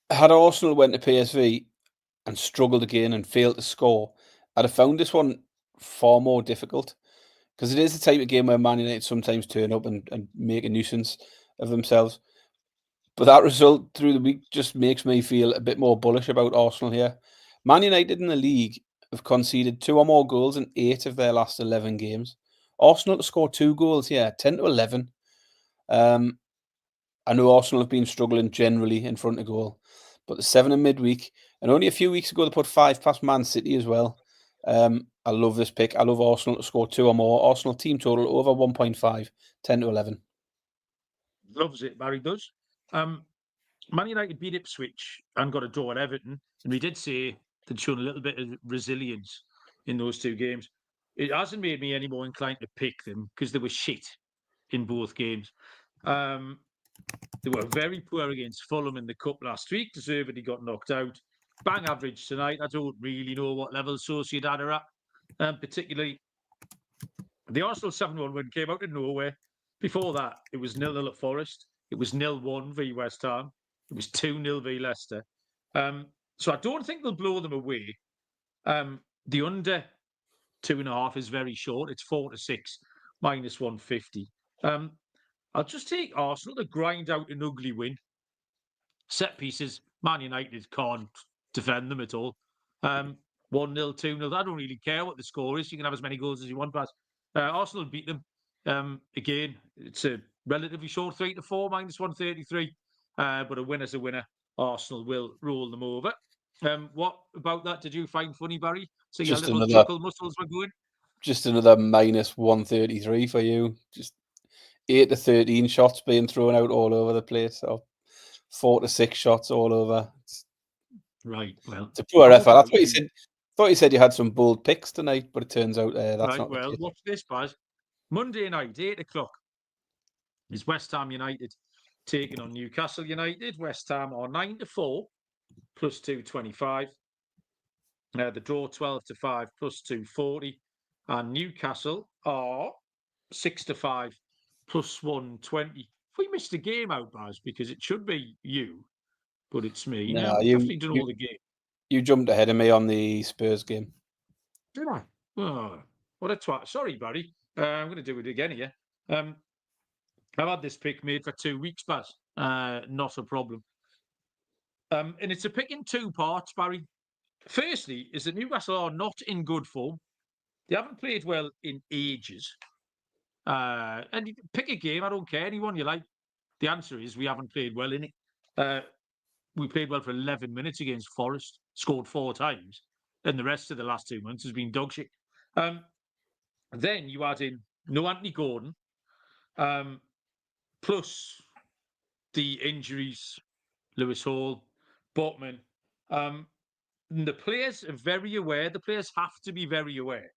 had Arsenal went to PSV and struggled again and failed to score, I'd have found this one far more difficult because it is the type of game where Man United sometimes turn up and make a nuisance of themselves. But that result through the week just makes me feel a bit more bullish about Arsenal here. Man United in the league have conceded 2 or more goals in 8 of their last 11 games. Arsenal to score 2 goals here, 10-11. I know Arsenal have been struggling generally in front of goal, but the 7 in midweek, and only a few weeks ago they put 5 past Man City as well. I love this pick. I love Arsenal to score 2 or more. Arsenal team total over 1.5, 10-11. Loves it, Barry does. Man United beat Ipswich and got a draw at Everton, and we did say they'd shown a little bit of resilience in those 2 games. It hasn't made me any more inclined to pick them because they were shit in both games. They were very poor against Fulham in the cup last week. Deservedly got knocked out. Bang average tonight. I don't really know what level Sociedad are at, particularly the Arsenal 7-1 win came out of nowhere. Before that, it was 0-0 at Forest. It was 0-1 v West Ham. It was 2-0 v Leicester. So I don't think they'll blow them away. The under 2.5 is very short. It's 4-6 minus 150. I'll just take Arsenal to grind out an ugly win. Set pieces, Man United can't defend them at all. 1-0, 2-0. I don't really care what the score is. You can have as many goals as you want, but Arsenal beat them. Again, it's a relatively short 3-4 minus 133. But a winner's a winner. Arsenal will roll them over. What about that did you find funny, Barry? So your little chuckle muscles were going? Just another minus 133 for you. Just 8-13 shots being thrown out all over the place. Or 4-6 shots all over. Right. Well, it's a poor effort. That's what you said. Thought you said you had some bold picks tonight, but it turns out that's right, not well, the case. watch this, Baz. Monday night, 8 o'clock, is West Ham United taking on Newcastle United. West Ham are 9-4, plus 225. The draw 12-5, plus 240. And Newcastle are 6-5, plus 120. If we missed a game out, Baz, because it should be you, but it's me. No, Now, I've definitely done all the game. You jumped ahead of me on the Spurs game. Did I? Oh, what a twat. Sorry, Barry. I'm going to do it again here. I've had this pick made for 2 weeks, Baz. Not a problem. And it's a pick in 2 parts, Barry. Firstly, is that Newcastle are not in good form. They haven't played well in ages. And you pick a game, I don't care, anyone you like. The answer is we haven't played well in it. We played well for 11 minutes against Forest, scored 4 times, and the rest of the last 2 months has been dog shit. Then you add in no Anthony Gordon, plus the injuries, Lewis Hall, Botman. The players are very aware, the players have to be very aware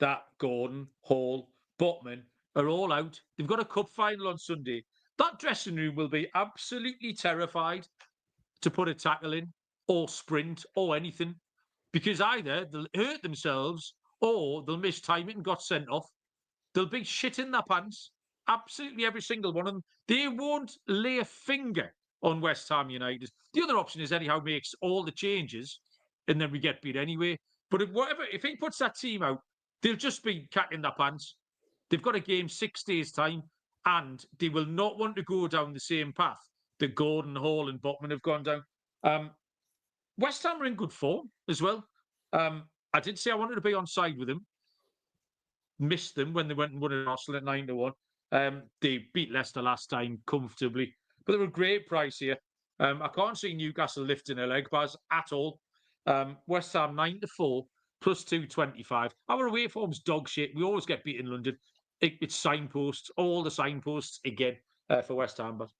that Gordon, Hall, Botman are all out. They've got a cup final on Sunday. That dressing room will be absolutely terrified to put a tackle in or sprint or anything, because either they'll hurt themselves or they'll miss time it and got sent off. They'll be shit in their pants. Absolutely every single one of them. They won't lay a finger on West Ham United. The other option is anyhow makes all the changes and then we get beat anyway. But if he puts that team out, they'll just be cacking their pants. They've got a game 6 days' time, and they will not want to go down the same path that Gordon, Hall, and Botman have gone down. West Ham are in good form as well. I did say I wanted to be on side with them. Missed them when they went and won at Arsenal at 9-1. They beat Leicester last time comfortably, but they were a great price here. I can't see Newcastle lifting a leg, Baz, at all. West Ham 9-4, plus 225. Our away form's dog shit. We always get beat in London. It's signposts, all the signposts again for West Ham. But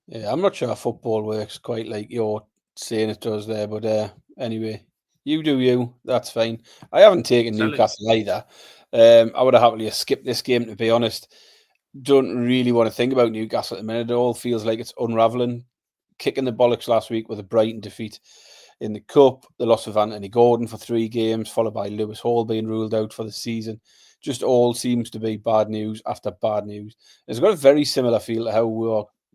yeah, I'm not sure football works quite like you're saying it does there, but anyway, you do you. That's fine. I haven't taken Newcastle either. I would have happily skipped this game, to be honest. Don't really want to think about Newcastle at the minute. It all feels like it's unravelling. Kicking the bollocks last week with a Brighton defeat in the Cup, the loss of Anthony Gordon for 3 games, followed by Lewis Hall being ruled out for the season. Just all seems to be bad news after bad news. It's got a very similar feel to how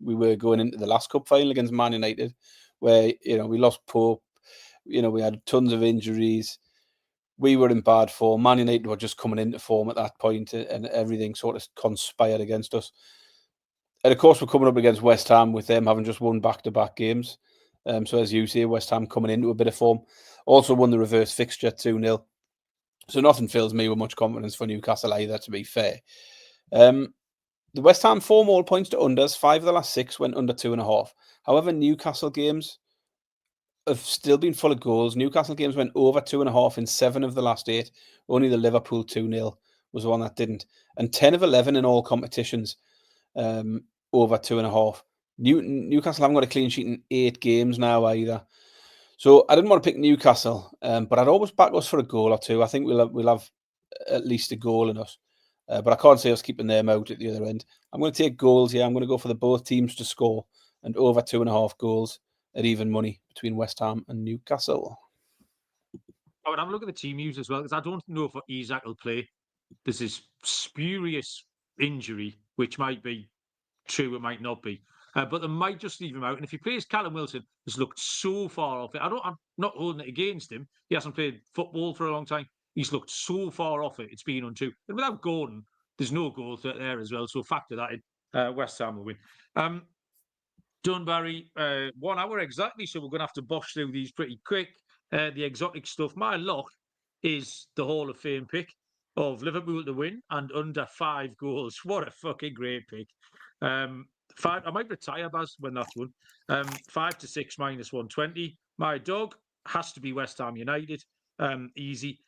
we were going into the last Cup final against Man United, where we lost Pope, we had tons of injuries. We were in bad form. Man United were just coming into form at that point, and everything sort of conspired against us. And of course, we're coming up against West Ham with them having just won back-to-back games. So as you say, West Ham coming into a bit of form. Also won the reverse fixture 2-0. So nothing fills me with much confidence for Newcastle either, to be fair. The West Ham 4 more points to unders. 5 of the last 6 went under 2.5. However, Newcastle games have still been full of goals. Newcastle games went over 2.5 in 7 of the last 8. Only the Liverpool 2-0 was the one that didn't. And 10 of 11 in all competitions over 2.5. Newcastle haven't got a clean sheet in 8 games now either. So I didn't want to pick Newcastle, but I'd always back us for a goal or 2. I think we'll have at least a goal in us. But I can't see us keeping them out at the other end. I'm going to take goals here. I'm going to go for the both teams to score and over 2.5 goals at even money between West Ham and Newcastle. I would have a look at the team news as well, because I don't know if Isak will play. There's this spurious injury, which might be true, it might not be. But they might just leave him out. And if he plays, Callum Wilson has looked so far off it. I'm not holding it against him. He hasn't played football for a long time. He's looked so far off it. It's been untrue. And without Gordon, there's no goal threat there as well. So factor that in. West Ham will win. Done, Barry. 1 hour exactly. So we're going to have to bosh through these pretty quick. The exotic stuff. My lock is the Hall of Fame pick of Liverpool to win and under 5 goals. What a fucking great pick. 5. I might retire, Baz, when that's won. 5-6 minus 120. My dog has to be West Ham United. Easy.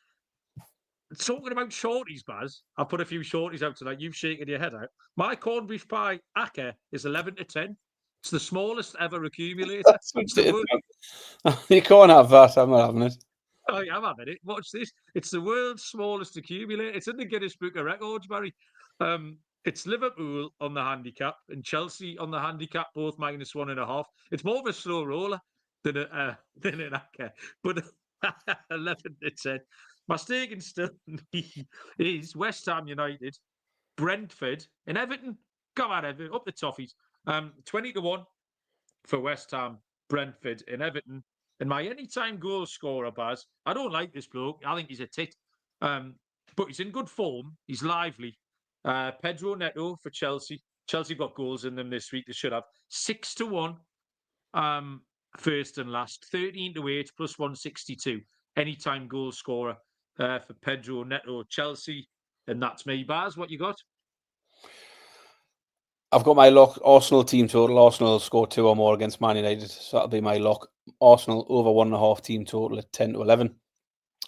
Talking about shorties, Baz, I put a few shorties out tonight. You've shaken your head out. My corned beef pie acca is 11-10. It's the smallest ever accumulator. You can't have that. I'm not having it. I am having it. Watch this. It's the world's smallest accumulator. It's in the Guinness Book of Records, Barry. It's Liverpool on the handicap and Chelsea on the handicap, both -1.5. It's more of a slow roller than than an acca. But 11 to 10. My stake in still is West Ham United, Brentford, and Everton. Come on, Everton, up the toffees. 20 to 1 for West Ham, Brentford, and Everton. And my anytime goal scorer, Baz, I don't like this bloke. I think he's a tit. But he's in good form. He's lively. Pedro Neto for Chelsea. Chelsea got goals in them this week. They should have 6 to 1. First and last, 13 to 8 plus 162. Anytime goal scorer for Pedro Neto, Chelsea. And that's me, Baz. What you got? I've got my lock, Arsenal team total. Arsenal score 2 or more against Man United. So that'll be my lock. Arsenal over 1.5 team total at 10 to 11.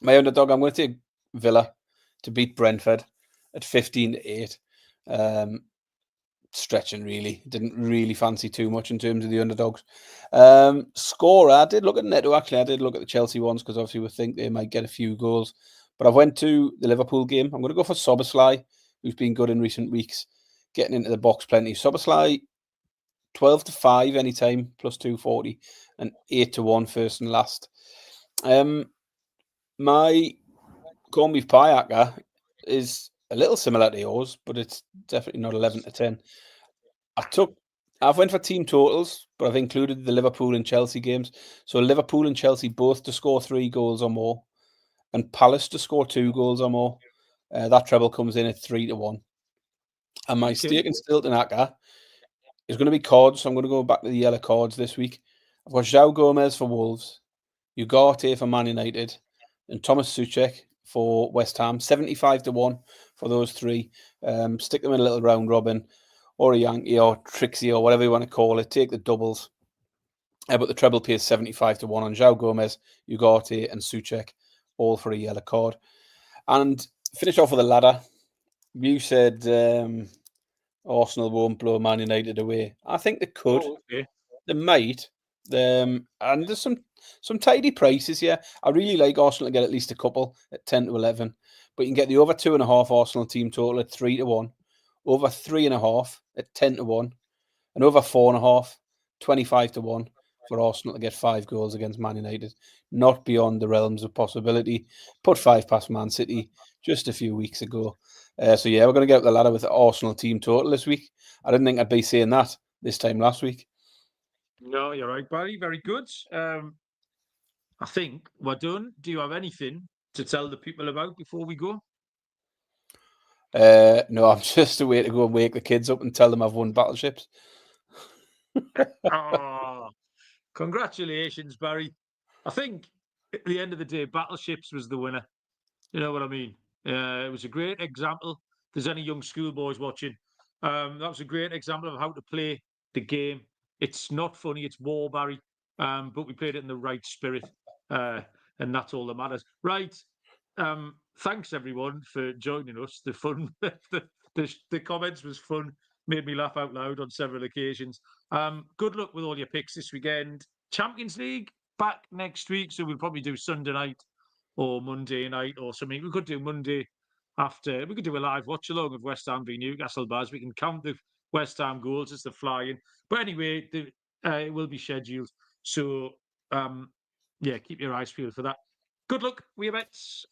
My underdog, I'm going to take Villa to beat Brentford at 15 to 8. Stretching, really. Didn't really fancy too much in terms of the underdogs. Scorer, I did look at Neto, actually. I did look at the Chelsea ones because obviously we think they might get a few goals. But I went to the Liverpool game. I'm going to go for Szoboszlai, who's been good in recent weeks, getting into the box plenty. Szoboszlai, 12 to 5 anytime, plus 240, and 8 to 1 first and last. My corned beef pie acca is a little similar to yours, but it's definitely not 11 to 10. I've went for team totals, but I've included the Liverpool and Chelsea games. So Liverpool and Chelsea both to score 3 goals or more, and Palace to score 2 goals or more. That treble comes in at 3 to 1. And my stake in Stilton acca is going to be cards. So I'm going to go back to the yellow cards this week. I've got João Gomez for Wolves, Ugarte for Man United, and Thomas Soucek for West Ham. 75 to 1 for those 3. Stick them in a little round robin, or a Yankee, or Trixie, or whatever you want to call it. Take the doubles. But the treble pays 75 to 1 on João Gomez, Ugarte, and Soucek, all for a yellow card. And finish off with a ladder. You said Arsenal won't blow Man United away. I think they could. Oh, okay. They might. And there's some tidy prices here. I really like Arsenal to get at least a couple at 10 to 11. But you can get the over 2.5 Arsenal team total at 3 to 1. Over 3.5 at 10 to 1. And over 4.5, 25 to 1 for Arsenal to get 5 goals against Man United. Not beyond the realms of possibility. Put 5 past Man City just a few weeks ago. So yeah, we're going to get up the ladder with the Arsenal team total this week. I didn't think I'd be saying that this time last week. No, you're right, Barry. Very good. I think we're done. Do you have anything to tell the people about before we go? No, I'm just a way to go and wake the kids up and tell them I've won battleships. Oh, congratulations, Barry. I think at the end of the day, battleships was the winner. You know what I mean? It was a great example. If there's any young schoolboys watching, that was a great example of how to play the game. It's not funny, it's war, Barry, but we played it in the right spirit, and that's all that matters. Right. Thanks, everyone, for joining us. The fun, the comments was fun, made me laugh out loud on several occasions. Good luck with all your picks this weekend. Champions League back next week, so we'll probably do Sunday night or Monday night or something. We could do Monday after. We could do a live watch along of West Ham v Newcastle, Baz. We can count the West Ham goals as they're flying. But anyway, it will be scheduled. So, yeah, keep your eyes peeled for that. Good luck, Weebets.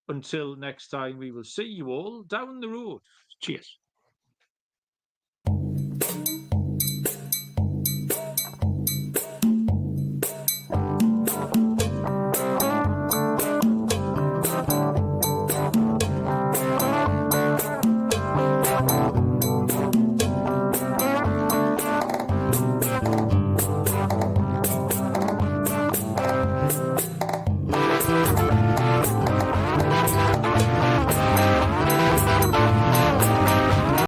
Until next time, we will see you all down the road. Cheers.